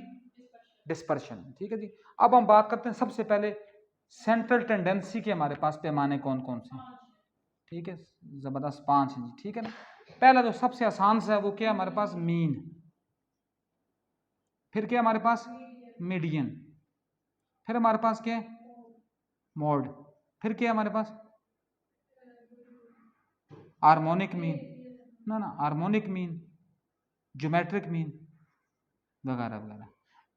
डिस्पर्शन। ठीक है जी। अब हम बात करते हैं सबसे पहले सेंट्रल टेंडेंसी के हमारे पास पैमाने कौन कौन से हैं। ठीक है, जबरदस्त, 5 हैं जी। ठीक है ना। पहला जो सबसे आसान सा है वो क्या है हमारे पास, मीन। फिर क्या हमारे पास, मीडियन। फिर हमारे पास क्या है, मोड। फिर क्या है हमारे पास, हार्मोनिक मीन, ना हार्मोनिक मीन, ज्योमेट्रिक मीन वगैरह वगैरह।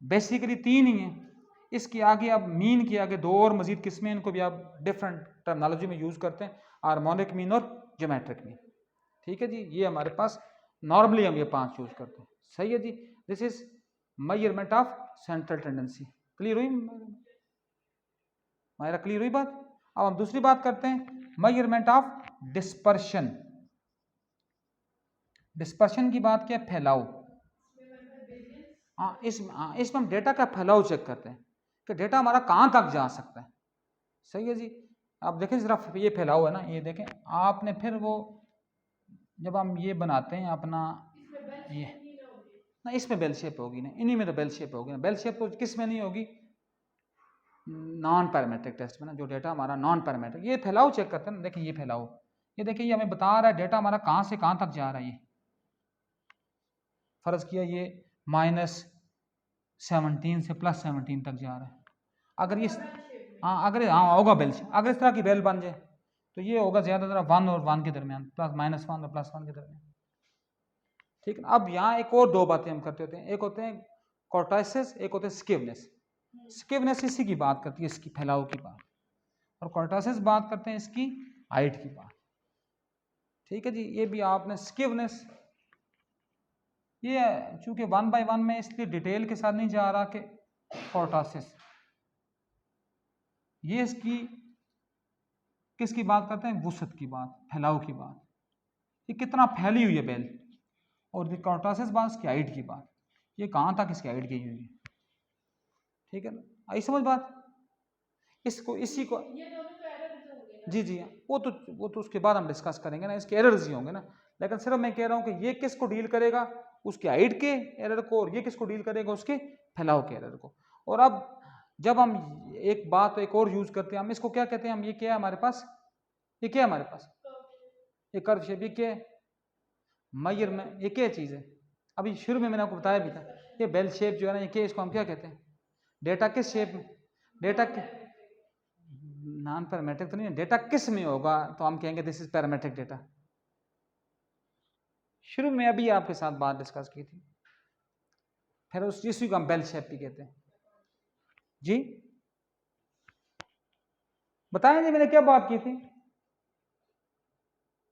बेसिकली 3 ही हैं। इसके आगे अब मीन के आगे 2 और मजीद किस्में, इनको भी आप डिफरेंट टर्मिनोलॉजी में यूज करते हैं, हार्मोनिक मीन और ज्योमेट्रिक मीन। ठीक है जी। ये हमारे पास नॉर्मली हम ये 5 यूज करते हैं। सही है जी। This is measurement of central tendency. Clear हुई मायरा, क्लियर हुई बात। अब हम दूसरी बात करते हैं, मेजरमेंट ऑफ डिस्पर्शन। डिस्पर्शन की बात क्या है, फैलाव। इसमें हम डेटा का फैलाव चेक करते हैं कि डेटा हमारा कहाँ तक जा सकता है। सही है जी। आप देखें जरा, ये फैलाव है ना, ये देखें आपने, फिर वो जब हम ये बनाते हैं अपना ये ना, इसमें बेल शेप होगी ना, इन्हीं में तो बेल शेप होगी ना। बेल शेप तो किस में नहीं होगी, नॉन पैरामीट्रिक टेस्ट में ना, जो डेटा हमारा नॉन पैरामीट्रिक। ये फैलाव चेक करते हैं ना, देखिए ये फैलाव, ये देखिए ये हमें बता रहा है डेटा हमारा कहाँ से कहाँ तक जा रहा है। ये फर्ज किया ये -17 से +17 तक जा रहा है। अगर ये अगर होगा बेल, अगर इस तरह की बेल बन जाए तो ये होगा ज़्यादातर 1 और 1 के दरमियान, -1 और +1 के दरमियान। ठीक है। अब यहाँ एक और 2 बातें हम करते होते हैं, एक होते हैं कॉर्टाइसिस, एक होते हैं स्किवनेस। स्किवनेस इसी की बात करती है, इसकी फैलाव की बात, और कॉर्टाइसिस बात करते हैं इसकी हाइट की बात। ठीक है जी। ये भी आपने स्किवनेस, ये चूंकि 1 बाय 1 में इसलिए डिटेल के साथ नहीं जा रहा कि कॉर्टाइसिस, ये इसकी किसकी बात करते हैं, वुसत की बात, फैलाव की बात, ये कितना फैली हुई है बेल। और ये कॉर्टाइसिस बात इसकी हाइट की बात, ये कहाँ तक इसकी हाइट गई हुई है। ठीक है ना, आई समझ बात। इसको इसी को जी जी, वो तो उसके बाद हम डिस्कस करेंगे ना, इसके एरर्स ही होंगे ना। लेकिन सिर्फ मैं कह रहा हूँ कि ये किसको डील करेगा, उसके हाइट के एरर को, और ये किसको डील करेगा, उसके फैलाव के एरर को। और अब जब हम एक बात एक और यूज करते हैं, हम इसको क्या कहते हैं, हम ये क्या है हमारे पास, ये क्या है हमारे पास, ये कर्व शेप, ये क्या है, मेजर में, ये क्या चीज़ है। अभी शुरू में मैंने आपको बताया भी था, ये बेल शेप जो है ना, ये क्या, इसको हम क्या कहते हैं, डेटा किस शेप में, डेटा के नॉन पैरामीट्रिक तो नहीं है, डेटा किस में होगा तो हम कहेंगे दिस इज पैरामीट्रिक डेटा। शुरू में अभी आपके साथ बात डिस्कस की थी। फिर उस इसी को हम बेल शेप भी कहते हैं जी। बताएं जी मैंने क्या बात की थी,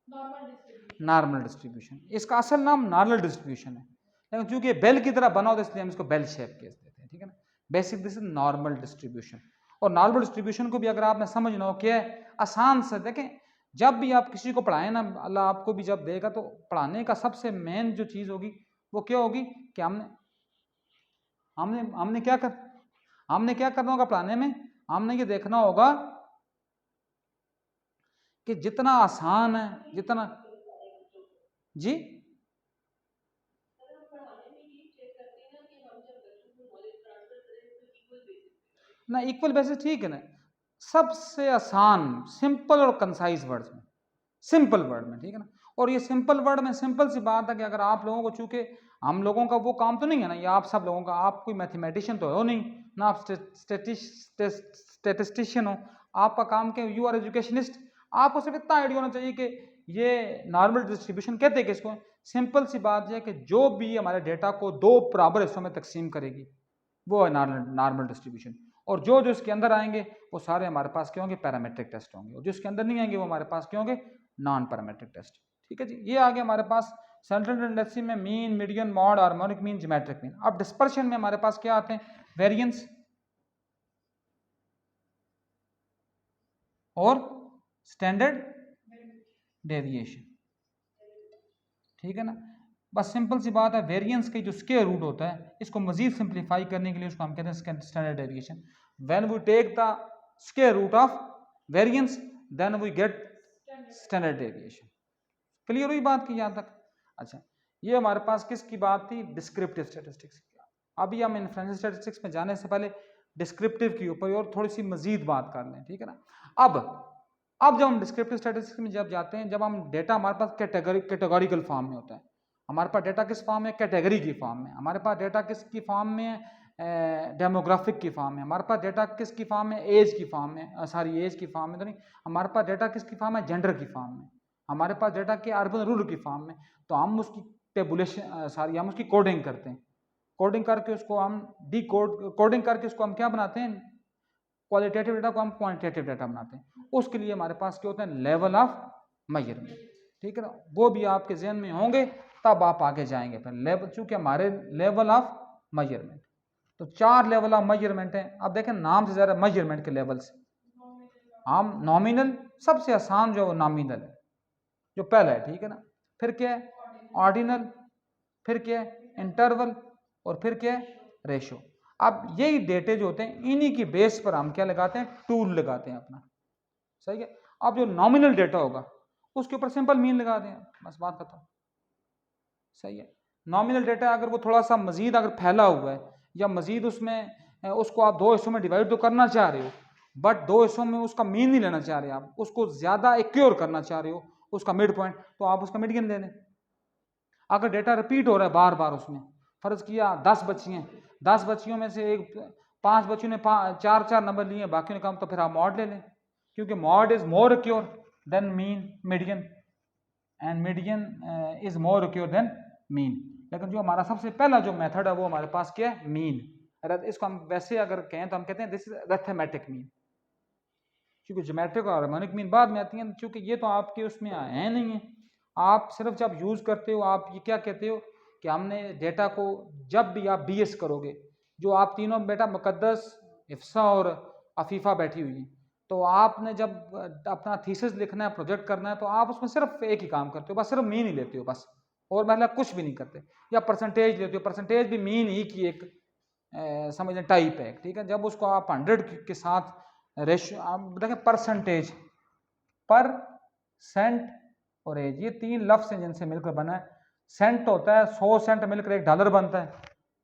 नॉर्मल डिस्ट्रीब्यूशन। इसका असल नाम नॉर्मल डिस्ट्रीब्यूशन है, लेकिन चूंकि बेल की तरह बना होता है इसलिए हम इसको बेल शेप कह देते हैं। ठीक है ना। Basic this is normal distribution. और नॉर्मल डिस्ट्रीब्यूशन को भी अगर आपने समझना हो क्या है, आसान से देखें, जब भी आप किसी को पढ़ाएं ना, अल्लाह आपको भी जब देगा तो पढ़ाने का सबसे मेन जो चीज़ होगी वो क्या होगी कि हमने क्या करना होगा पढ़ाने में, हमने ये देखना होगा कि जितना आसान है, जितना जी ना, इक्वल बेसिस, ठीक है ना, सबसे आसान सिंपल और कंसाइज वर्ड्स में, सिंपल वर्ड में। ठीक है ना। और ये सिंपल वर्ड में सिंपल सी बात है कि अगर आप लोगों को, चूंकि हम लोगों का वो काम तो नहीं है ना, ये आप सब लोगों का, आप कोई मैथमेटिशियन तो हो नहीं ना, आप स्टेटिस्टिशियन हो, आपका काम क्या, यू आर एजुकेशनिस्ट। आपको सिर्फ इतना आइडिया होना चाहिए कि ये नॉर्मल डिस्ट्रीब्यूशन कहते हैं किसको। सिंपल सी बात यह है कि जो भी हमारे डेटा को 2 बराबर हिस्सों में तकसीम करेगी वो है नॉर्मल डिस्ट्रीब्यूशन। और जो जो इसके अंदर आएंगे वो सारे हमारे पास क्या होंगे, पैरामीट्रिक टेस्ट होंगे, और जो इसके अंदर नहीं आएंगे वो हमारे पास क्या होंगे, नॉन पैरामीट्रिक टेस्ट। ठीक है जी। ये आ गया हमारे पास सेंट्रल टेंडेंसी में mean, median, mod, harmonic mean, geometric mean. अब डिस्पर्शन में हमारे पास क्या आते हैं, वेरिएंस, और स्टैंडर्ड डेविएशन, ठीक है ना। बस सिंपल सी बात है, वेरिएंस की जो स्क्वायर रूट होता है इसको मजीद सिंप्लीफाई करने के लिए उसको हम कहते हैं standard deviation. When we take the square root of variance then we get standard deviation. Clear हुई बात की यहाँ तक? अच्छा, ये हमारे पास किसकी बात थी? डिस्क्रिप्टिव स्टैटिस्टिक्स की। अभी हम इन्फ्लुएंशियल स्टैटिस्टिक्स में जाने से पहले डिस्क्रिप्टिव के ऊपर और थोड़ी सी मजीद बात कर लें, ठीक है ना। अब जब हम डिस्क्रिप्टिव स्टैटिस्टिक्स में जब जाते हैं, जब हम डेटा हमारे पास कैटेगोरिकल फॉर्म में होता है, हमारे पास डेटा किस फॉर्म में? कैटेगरी की फॉर्म में। हमारे पास डेटा किसकी फॉर्म में? डेमोग्राफिक की फॉर्म में। हमारे पास डेटा किसकी फॉर्म में? एज की फॉर्म में, सॉरी एज की फॉर्म में तो नहीं, हमारे पास डेटा किसकी फॉर्म है? जेंडर की फॉर्म में। हमारे पास डेटा के अर्बन रूरल की फॉर्म में। तो हम उसकी टेबुलेशन सॉरी हम उसकी कोडिंग करते हैं, कोडिंग करके उसको हम कोडिंग करके उसको हम क्या बनाते हैं? क्वालिटेटिव डेटा को हम क्वांटिटेटिव डेटा बनाते हैं। उसके लिए हमारे पास क्या होता है? लेवल ऑफ मेजरमेंट, ठीक है ना। वो भी आपके जहन में होंगे तब आप आगे जाएंगे। फिर लेवल, चूंकि हमारे लेवल ऑफ मेजरमेंट, तो 4 लेवल ऑफ मेजरमेंट है। अब देखें नाम से ज़्यादा मेजरमेंट के लेवल्स। हम नॉमिनल, सबसे आसान जो नॉमिनल है, जो पहला है, ठीक है ना। फिर क्या है? ऑर्डिनल। फिर क्या है? इंटरवल। और फिर क्या है? रेशो। अब यही डेटे जो होते हैं इन्हीं की बेस पर हम क्या लगाते हैं? टूल लगाते हैं अपना, सही है। अब जो नॉमिनल डेटा होगा उसके ऊपर सिंपल मीन लगा दें, बस बात खत्म, सही है। नॉमिनल डेटा अगर वो थोड़ा सा मजीद अगर फैला हुआ है या मजीद उसमें उसको आप 2 हिस्सों में डिवाइड तो करना चाह रहे हो, बट 2 हिस्सों में उसका मीन नहीं लेना चाह रहे, आप उसको ज्यादा एक्योर करना चाह रहे हो, उसका मिड पॉइंट, तो आप उसका मीडियन ले लें। अगर डेटा रिपीट हो रहा है बार बार, उसमें फर्ज किया 10 बच्ची हैं, 10 बच्चियों में से 5 बच्चियों ने 4 नंबर लिए, बाकी ने कम, तो फिर आप मॉड ले लें, क्योंकि mode is more accurate than median, and median is more accurate than mean. लेकिन जो हमारा सबसे पहला जो मेथड है वो हमारे पास क्या है? मीन। इसको हम वैसे अगर कहें तो हम कहते हैं दिस इज अरिथमेटिक मीन, क्योंकि ज्योमेट्रिक और हार्मोनिक मीन बाद में आती हैं, क्योंकि ये तो आपके उसमें है नहीं है। आप सिर्फ जब यूज करते हो आप ये क्या कहते हो कि हमने डेटा को, जब भी आप बीएस करोगे, जो आप तीनों बेटा मुकद्दस, इफ्सा और अफीफा बैठी हुई हैं, तो आपने जब अपना थीसिस लिखना है, प्रोजेक्ट करना है, तो आप उसमें सिर्फ एक ही काम करते हो, बस सिर्फ मीन ही लेते हो बस, और मतलब कुछ भी नहीं करते। या परसेंटेज लेते हो, परसेंटेज भी मीन ही की एक समझ लें टाइप है, ठीक है। जब उसको आप 100 के साथ रेशियो, आप देखें परसेंटेज, पर सेंट और एज, ये 3 लफ्ज हैं जिनसे मिलकर बना है। सेंट होता है 100 सेंट मिलकर $1 बनता है,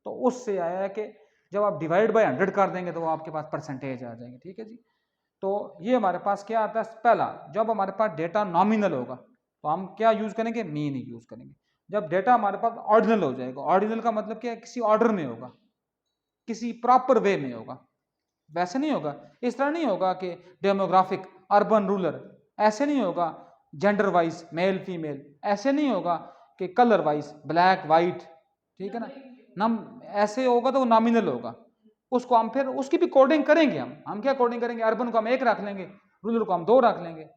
तो उससे आया है कि जब आप डिवाइड बाय 100 कर देंगे तो वो आपके पास परसेंटेज आ जाएंगे, ठीक है जी। तो ये हमारे पास क्या आता है? पहला, जब हमारे पास डेटा नॉमिनल होगा तो हम क्या यूज करेंगे? मीन ही यूज करेंगे। जब डेटा हमारे पास ऑर्डिनल हो जाएगा, ऑर्डिनल का मतलब क्या है? किसी ऑर्डर में होगा, किसी प्रॉपर वे में होगा, वैसे नहीं होगा, इस तरह नहीं होगा कि डेमोग्राफिक, अर्बन रूरल, ऐसे नहीं होगा, जेंडर वाइज मेल फीमेल, ऐसे नहीं होगा कि कलर वाइज ब्लैक वाइट, ठीक है ना। नम ऐसे होगा तो वो नॉमिनल होगा। उसको हम फिर उसकी भी कोडिंग करेंगे, हम क्या कोडिंग करेंगे? अर्बन को हम 1 रख लेंगे, रूरल को हम 2 रख लेंगे,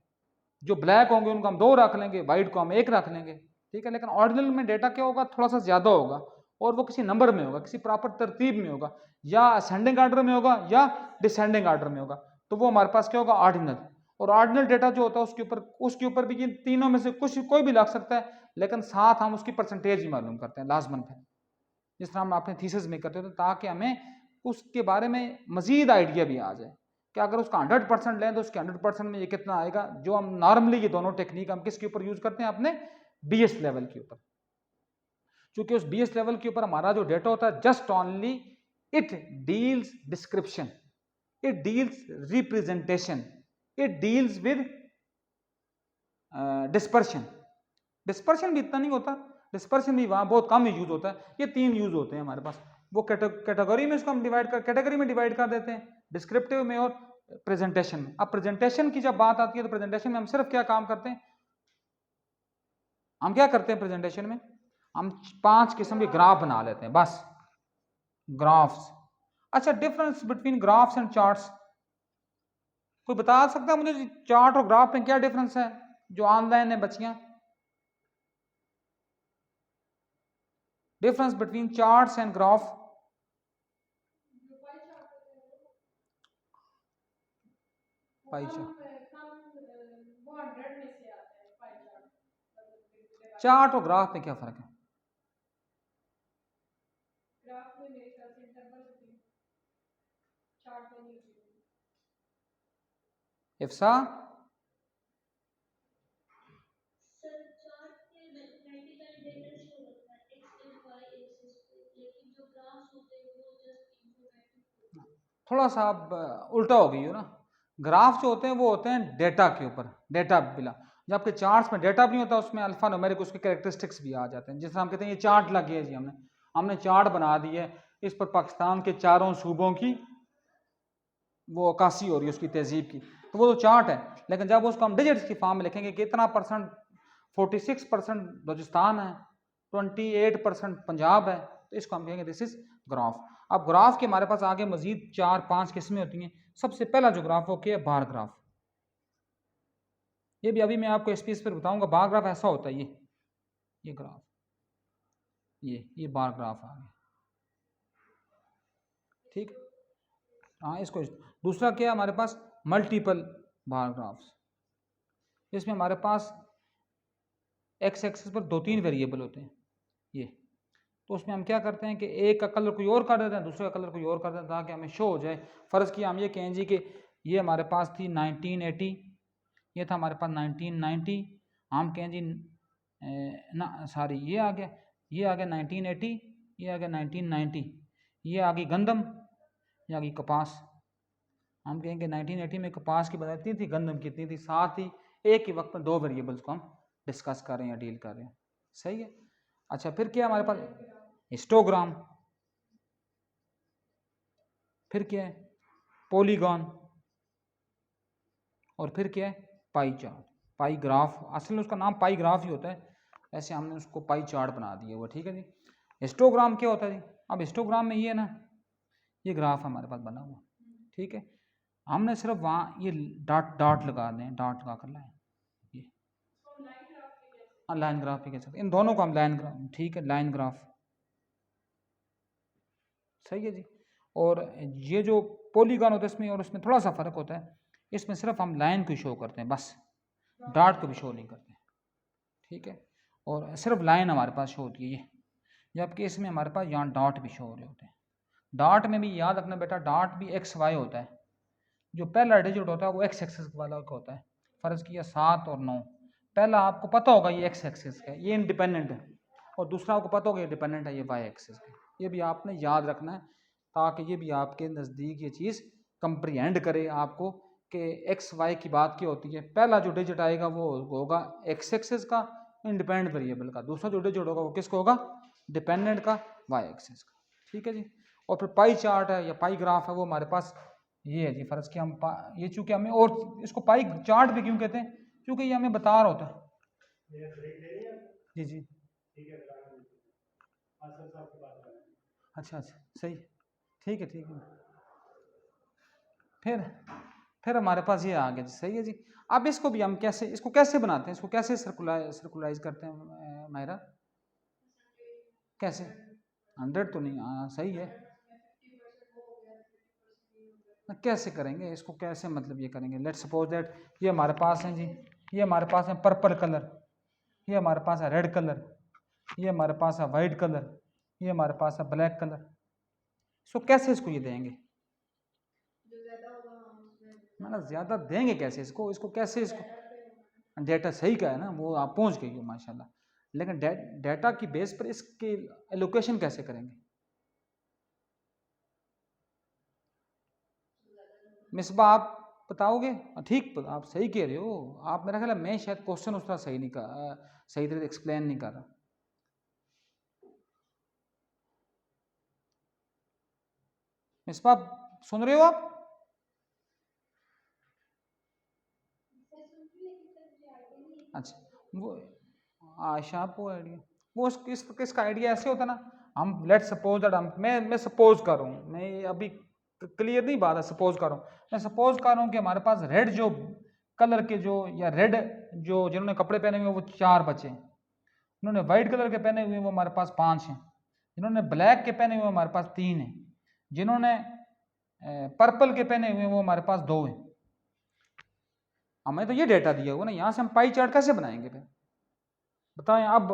जो ब्लैक होंगे उनको हम 2 रख लेंगे, वाइट को हम 1 रख लेंगे, ठीक है। लेकिन ऑर्डिनल में डेटा क्या होगा? थोड़ा सा ज्यादा होगा, और वो किसी नंबर में होगा, किसी प्रॉपर तरतीब में होगा, या असेंडिंग ऑर्डर में होगा या डिसेंडिंग ऑर्डर में होगा, तो वो हमारे पास क्या होगा? ऑर्डिनल। और ऑर्डिनल डेटा जो होता है उसके ऊपर भी ये तीनों में से कुछ कोई भी लग सकता है, लेकिन साथ हम उसकी परसेंटेज ही मालूम करते हैं लाजमन पे, जिस तरह हम अपने थीसिस में करते हो, ताकि हमें उसके बारे में मजीद आइडिया भी आ जाए कि अगर उसका 100% लें तो उसके 100% में ये कितना आएगा। जो हम नॉर्मली ये दोनों टेक्निक हम किसके ऊपर यूज करते हैं? अपने बीएस लेवल के ऊपर, क्योंकि उस बीएस लेवल के ऊपर हमारा जो डेटा होता है just only it deals description, it deals representation, it deals with dispersion. Dispersion भी इतना नहीं होता, डिस्पर्शन भी वहां बहुत कम यूज होता है। ये 3 यूज होते हैं हमारे पास। वो कैटेगरी में इसको हम कैटेगरी में डिवाइड कर देते हैं, डिस्क्रिप्टिव में और प्रेजेंटेशन में। अब प्रेजेंटेशन की जब बात आती है तो प्रेजेंटेशन में हम सिर्फ क्या काम करते हैं? हम क्या करते हैं प्रेजेंटेशन में? हम 5 किस्म के ग्राफ बना लेते हैं, बस ग्राफ्स। अच्छा, difference between graphs and charts, कोई बता सकता है मुझे चार्ट और ग्राफ में क्या डिफरेंस है? जो ऑनलाइन है बच्चियां, difference between charts and graph. Pie chart, chart और ग्राफ में क्या फर्क है?
ग्राफ में मेरे ख्याल से इंटरवल होते हैं, चार्ट में नहीं होते।
इफ्सा
सर चार्ट में मैथमेटिकल डेटा शो होता है एक्स एंड वाई एक्सिस पे, लेकिन जो ग्राफ्स होते हैं वो जस्ट इंफॉर्मेटिव।
थोड़ा सा आप उल्टा हो गई हो ना। ग्राफ जो होते हैं वो होते हैं डेटा के ऊपर, डेटा बिला। जब आपके चार्ट्स में डेटा भी नहीं होता, उसमें अल्फा न्यूमेरिक उसके कैरेक्टरिस्टिक्स भी आ जाते हैं। जिस तरह हम कहते हैं ये चार्ट लग गया जी, हमने चार्ट बना दी है, इस पर पाकिस्तान के चारों सूबों की वो अक्कासी हो रही है उसकी तहजीब की, तो वो तो चार्ट है। लेकिन जब उसको हम डिजिट्स की फॉर्म में लिखेंगे कि इतना परसेंट 46% बलूचिस्तान है, 28% पंजाब है, तो इसको हम कहेंगे दिस इज ग्राफ। अब ग्राफ के हमारे पास आगे मजीद 4-5 किस्में होती हैं। सबसे पहला जो ग्राफ वो क्या है? Bar graph. ये भी अभी मैं आपको स्पेस पर बताऊंगा। बार ग्राफ ऐसा होता है, ये ग्राफ, ये बार ग्राफ आ गया, ठीक। हाँ, इसको दूसरा क्या है हमारे पास? मल्टीपल बार ग्राफ्स। इसमें हमारे पास एक्स एक्सिस पर 2-3 वेरिएबल होते हैं ये। तो उसमें हम क्या करते हैं कि एक का कलर कोई और कर देते हैं, दूसरे का कलर कोई और कर देते हैं, ताकि हमें शो हो जाए। फ़र्ज़ किया हम ये कहें जी कि ये हमारे पास थी 1980, ये था हमारे पास 1990, हम कहें जी ना सॉरी ये आ गया 1980, ये आ गया 1990, ये आ गई गंदम, ये आ गई कपास। हम कहेंगे 1980 में कपास की बनाई थी, गंदम कितनी थी, साथ ही एक ही वक्त में 2 वेरिएबल्स को हम डिस्कस कर रहे हैं या डील कर रहे हैं। सही है। अच्छा, फिर क्या हमारे पास? हिस्टोग्राम। फिर क्या है? पॉलीगॉन। और फिर क्या है? पाई चार्ट, पाई ग्राफ। असल में उसका नाम पाई ग्राफ ही होता है, ऐसे हमने उसको पाई चार्ट बना दिया हुआ। ठीक है जी। हिस्टोग्राम क्या होता है जी? अब हिस्टोग्राम में ये है ना, ये ग्राफ हमारे पास बना हुआ, ठीक है। हमने सिर्फ वहाँ ये डॉट लगा दें, डॉट लगा कर लाएं, ये लाइन ग्राफ भी कह सकते हैं। इन दोनों को हम लाइन ग्राफ, ठीक है, लाइन ग्राफ। सही है जी। और ये जो पॉलीगॉन होता है इसमें और उसमें थोड़ा सा फ़र्क होता है। इसमें सिर्फ हम लाइन को शो करते हैं बस, डॉट को भी शो नहीं करते, ठीक है। और सिर्फ लाइन हमारे पास शो होती है ये, जबकि इसमें हमारे पास यहाँ डॉट भी शो हो रहे होते हैं। डॉट में भी याद रखना बेटा, डॉट भी एक्स वाई होता है। जो पहला डिजिट होता है वो एक्स एक्सिस वाला का होता है। फ़र्ज़ किया 7 और 9, पहला आपको पता होगा ये एक्स एक्सिस का है, ये इंडिपेंडेंट है, और दूसरा आपको पता होगा ये डिपेंडेंट है, ये वाई एक्सिस का। ये भी आपने याद रखना है, ताकि ये भी आपके नज़दीक ये चीज़ कंप्रीहेंड करे आपको कि एक्स वाई की बात क्या होती है। पहला जो डिजिट आएगा वो होगा एक्स एक्सिस का, इंडिपेंडेंट वेरिएबल का। दूसरा जो डिजिट होगा वो किसका होगा? डिपेंडेंट का, वाई एक्सिस का। ठीक है जी। और फिर पाई चार्ट है या पाई ग्राफ है, वो हमारे पास ये है जी। फ़र्ज़ कि हम ये चूँकि हमें, और इसको पाई चार्ट भी क्यों कहते हैं? क्योंकि ये हमें बता रहा होता है। जी जी, अच्छा अच्छा, सही, ठीक है ठीक है। फिर हमारे पास ये आ गया जी। सही है जी। अब इसको भी हम कैसे, इसको कैसे बनाते हैं, इसको कैसे सर्कुलाइज करते हैं मायरा? कैसे? 100 तो नहीं, हाँ सही है। कैसे करेंगे इसको, कैसे मतलब ये करेंगे? लेट्स सपोज दैट ये हमारे पास है जी, ये हमारे पास है पर्पल कलर, ये हमारे पास है रेड कलर, ये हमारे पास है वाइट कलर, ये हमारे पास है ब्लैक कलर। सो कैसे इसको ये देंगे? मतलब ज़्यादा देंगे कैसे इसको? इसको कैसे, इसको डेटा सही का है ना, वो आप पहुंच गई हो माशाल्लाह, लेकिन डेटा की बेस पर इसकी एलोकेशन कैसे करेंगे? मिसबा आप बताओगे? ठीक, आप सही कह रहे हो आप। मेरा ख्याल है मैं शायद क्वेश्चन उस तरह सही नहीं कर, सही तरह एक्सप्लेन नहीं कर रहा। मिसबा सुन रहे हो आप? अच्छा, वो आशा आपको आइडिया, वो किसका आइडिया ऐसे होता ना, हम लेट सपोज दैट मैं सपोज कर रहा हूँ, मैं अभी क्लियर नहीं बात है, सपोज कर रहा हूँ, मैं सपोज कर रहा हूँ कि हमारे पास रेड जो कलर के जो, या रेड जो जिन्होंने कपड़े पहने हुए वो 4 बचे हैं, जिन्होंने वाइट कलर के पहने हुए वो हमारे पास 5 हैं, जिन्होंने ब्लैक के पहने हुए हमारे पास 3 हैं, जिन्होंने पर्पल के पहने हुए वो हमारे पास 2 हैं। हमें तो ये डेटा दिया हुआ ना, यहाँ से हम पाई चार्ट कैसे बनाएंगे फिर? बताएं अब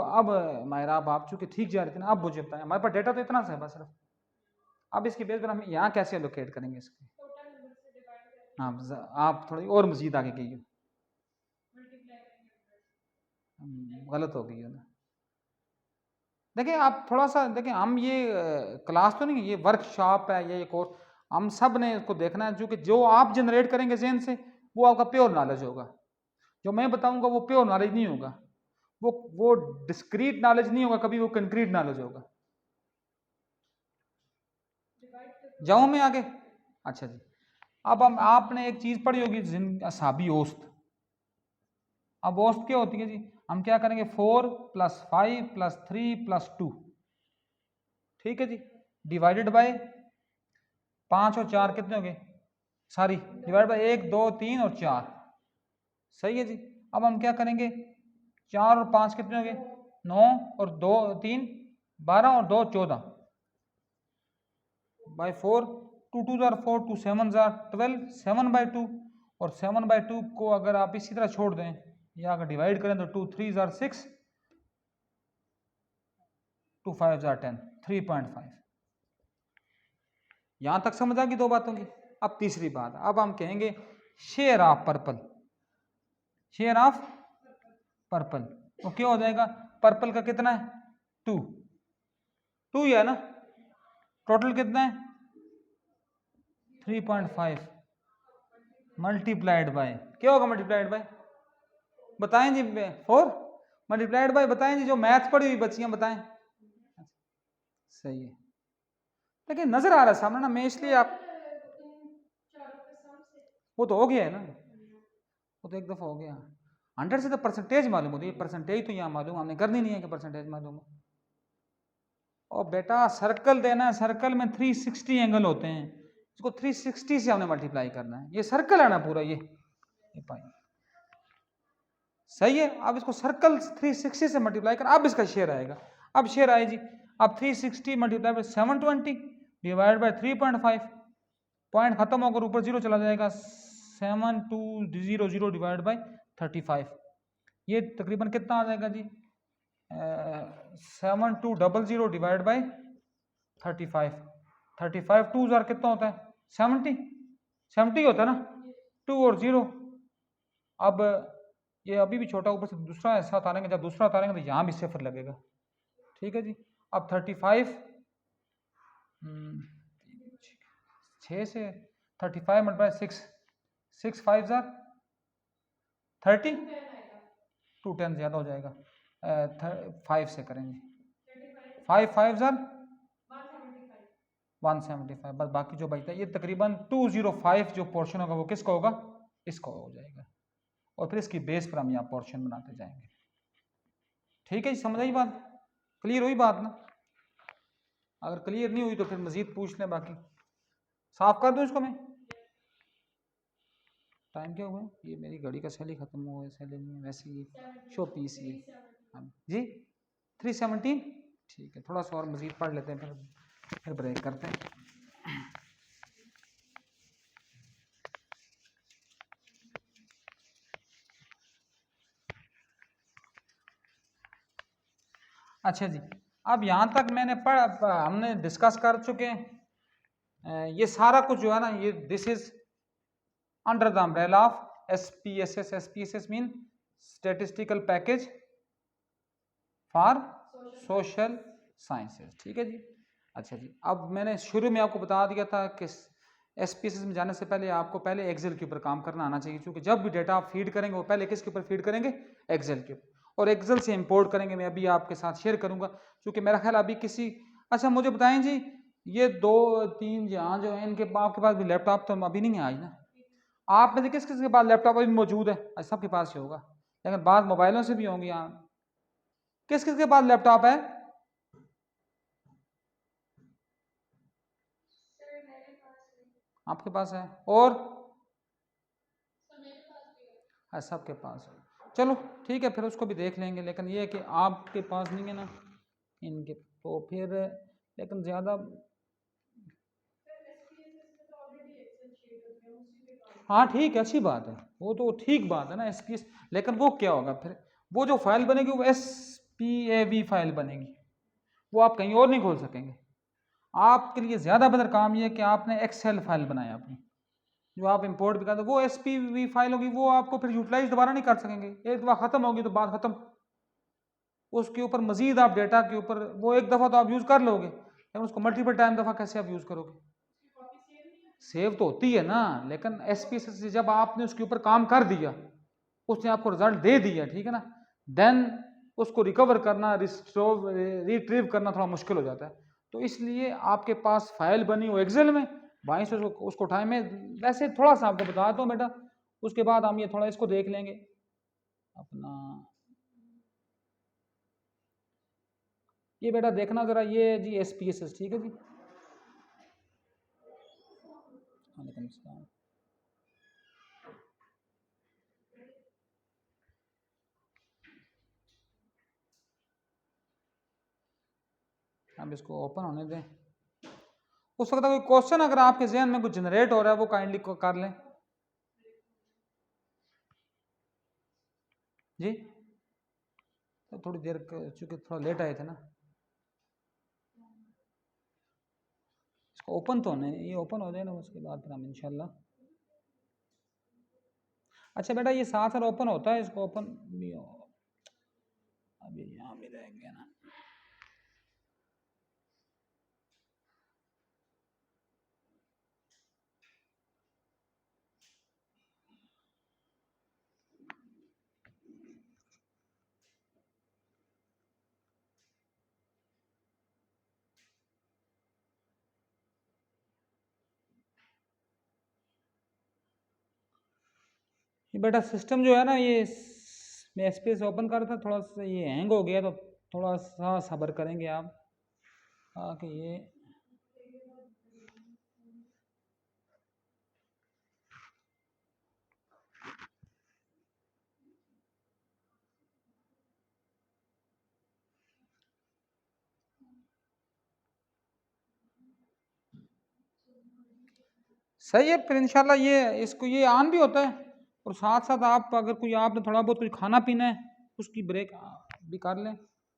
मायरा, आप चूंकि ठीक जा रहे थे ना, अब मुझे बताएं, हमारे पास डेटा तो इतना सा है बस सिर्फ, अब इसकी बेस पर हम यहाँ कैसे एलोकेट करेंगे इसके?
टोटल नंबर से डिवाइड करके
हाँ आप थोड़ी और मजीद आगे गई हो,
मल्टीप्लाई करेंगे 100
गलत हो गई है ना। देखिए आप थोड़ा सा देखिए, हम ये क्लास तो नहीं, ये वर्कशॉप है, ये कोर्स, हम सब ने इसको देखना है, क्योंकि जो आप जनरेट करेंगे जहन से वो आपका प्योर नॉलेज होगा, जो मैं बताऊंगा वो प्योर नॉलेज नहीं होगा, वो डिस्क्रीट नॉलेज नहीं होगा कभी, वो कंक्रीट नॉलेज होगा।
डिवाइड करके
जाऊं मैं आगे? अच्छा जी, अब हम आपने एक चीज पढ़ी होगी असाबी औसत। अब औसत क्या होती है जी? हम क्या करेंगे, 4 + 5 + 3 + 2, ठीक है जी, डिवाइडेड बाय 5 और 4 कितने हो गए, सॉरी डिवाइड बाय 1 2 3 और 4, सही है जी। अब हम क्या करेंगे, 4 और 5 कितने हो गए, 9 और 2 3 12 और 2 14 बाय 4, 2 2 जार 4, 2 7 जार 12, 7/2, और 7/2 को अगर आप इसी तरह छोड़ दें या अगर डिवाइड करें तो 2 3 जार 6, 2 5 जार 10, 3.5। यहां तक समझ आ गई दो बातों की। अब तीसरी बात, अब हम कहेंगे share of purple, share of purple, वो क्या हो जाएगा, पर्पल का कितना है 2 2 ही है ना, टोटल कितना है 3.5 मल्टीप्लाइड बाय, क्या होगा मल्टीप्लाइड बाय, बताएं जी, 4 मल्टीप्लाइड बाय, बताएं जी, जो मैथ पढ़ी हुई बच्चियां बताएं। सही है, देखिए नजर आ रहा है सामने ना, मैं इसलिए आप,
चारों के सम से
वो तो हो गया है ना, वो तो एक दफा हो गया, 100 से तो परसेंटेज मालूम होती है, परसेंटेज तो यहाँ मालूम, हमने करनी नहीं है कि परसेंटेज मालूम हो। और बेटा सर्कल देना है, सर्कल में 360 एंगल होते हैं, इसको 360 से हमने मल्टीप्लाई करना है, ये सर्कल है ना पूरा, ये पाई, सही है। अब इसको सर्कल 360 से मल्टीप्लाई कर, अब इसका शेयर आएगा, अब शेयर आए जी, अब 360 multiply by 720 divide by 3.5, point खत्म होकर ऊपर 0 चला जाएगा, 7200 डिवाइड बाय 35, ये तकरीबन कितना आ जाएगा जी, 7200 डिवाइड बाय 35, 35 2 जार कितना होता है 70 होता है ना, 2 और 0। अब ये अभी भी छोटा, ऊपर से दूसरा ऐसा उतारेंगे, जब दूसरा उतारेंगे तो यहाँ भी सिफर लगेगा, ठीक है जी। अब 35 6 से 35 मल्टीप्लाई 6 6 5 जार 30, 2 10 ज़्यादा हो जाएगा, 5 से करेंगे, 5 5 जार 175, बस बाकी जो बचता है ये तकरीबन 205 जो पोर्शन होगा वो किसका होगा, इसका हो जाएगा, और फिर इसकी बेस पर हम यहाँ पोर्शन बनाते जाएंगे, ठीक है जी। समझ आई बात, क्लियर हुई बात ना? अगर क्लियर नहीं हुई तो फिर मजीद पूछ लें, बाकी साफ कर दूं इसको मैं। टाइम क्या हुआ है, ये मेरी घड़ी का सेल ही खत्म हुआ है, सेल नहीं है वैसे, ये शो पीस ये जी 317, ठीक है, थोड़ा सा और मजीद पढ़ लेते हैं, फिर ब्रेक करते हैं। अच्छा जी, अब यहाँ तक मैंने हमने डिस्कस कर चुके हैं, ये सारा कुछ जो है ना, ये this is under the umbrella of SPSS। SPSS mean statistical package for social sciences, ठीक है जी। अच्छा जी, अब मैंने शुरू में आपको बता दिया था कि SPSS में जाने से पहले आपको पहले एक्सेल के ऊपर काम करना आना चाहिए, क्योंकि जब भी डेटा आप फीड करेंगे वो पहले किसके ऊपर फीड करेंगे, एक्सेल के ऊपर, और एक्सेल से इंपोर्ट करेंगे, मैं अभी आपके साथ शेयर करूंगा, क्योंकि मेरा ख्याल अभी किसी, अच्छा मुझे बताएं जी, ये 2 3 यहाँ जो है इनके आपके पास भी लैपटॉप तो अभी नहीं है आज ना, आप में से किस किस के पास लैपटॉप अभी मौजूद है, आज सबके पास ही होगा, लेकिन बात मोबाइलों से भी होंगी, यहाँ किस किस के पास लैपटॉप है,
सर मेरे पास है,
आपके पास है, और
सर मेरे पास भी है।
हाँ सबके पास है, चलो ठीक है, फिर उसको भी देख लेंगे, लेकिन ये है कि आपके पास नहीं है ना इनके, तो फिर लेकिन ज़्यादा, हाँ ठीक है, अच्छी बात है, वो तो ठीक बात है ना SPSS, लेकिन वो क्या होगा फिर, वो जो फाइल बनेगी वो SPAV फाइल बनेगी, वो आप कहीं और नहीं खोल सकेंगे। आपके लिए ज़्यादा बेहतर काम ये है कि आपने एक्सेल फाइल बनाया अपनी, जो आप इंपोर्ट भी करते, वो SPV फाइल होगी, वो आपको फिर यूटिलाइज दोबारा नहीं कर सकेंगे, एक दफ़ा ख़त्म होगी तो बात ख़त्म। उसके ऊपर मजीद आप डेटा के ऊपर, वो एक दफ़ा तो आप यूज़ कर लोगे, लेकिन उसको मल्टीपल टाइम दफ़ा कैसे आप यूज़ करोगे? सेव तो होती है ना, लेकिन SPSS से जब आपने उसके ऊपर काम कर दिया, उसने आपको रिजल्ट दे दिया, ठीक है ना, देन उसको रिकवर करना, रिट्रीव करना थोड़ा मुश्किल हो जाता है। तो इसलिए आपके पास फाइल बनी हो एक्सेल में, वहीं से उसको टाइम में, वैसे थोड़ा सा आपको बताता हूँ बेटा, उसके बाद हम ये थोड़ा इसको देख लेंगे अपना। ये बेटा देखना ज़रा, ये जी SPSS, ठीक है जी। वालेकुम सलाम। अब इसको ओपन होने दें। उस वक्त कोई क्वेश्चन अगर आपके जहन में कुछ जनरेट हो रहा है वो काइंडली कर लें जी। तो थोड़ी देर, चूँकि थोड़ा लेट आए थे ना, इसको ओपन तो होने, ये ओपन हो जाए ना, उसके बाद फिर हम इंशाल्लाह। अच्छा बेटा, ये साथ साथ ओपन होता है, इसको ओपन भी हो, अभी यहाँ भी रहेंगे ना। ये बेटा सिस्टम जो है ना, ये मैं स्पेस ओपन कर रहा था, थोड़ा सा ये हैंग हो गया, तो थोड़ा सा सब्र करेंगे आप, ताकि ये सही है। फिर इंशाल्लाह ये इसको ये ऑन भी होता है, और साथ साथ आप अगर कोई आपने थोड़ा बहुत कुछ खाना पीना है, उसकी ब्रेक भी कर लें।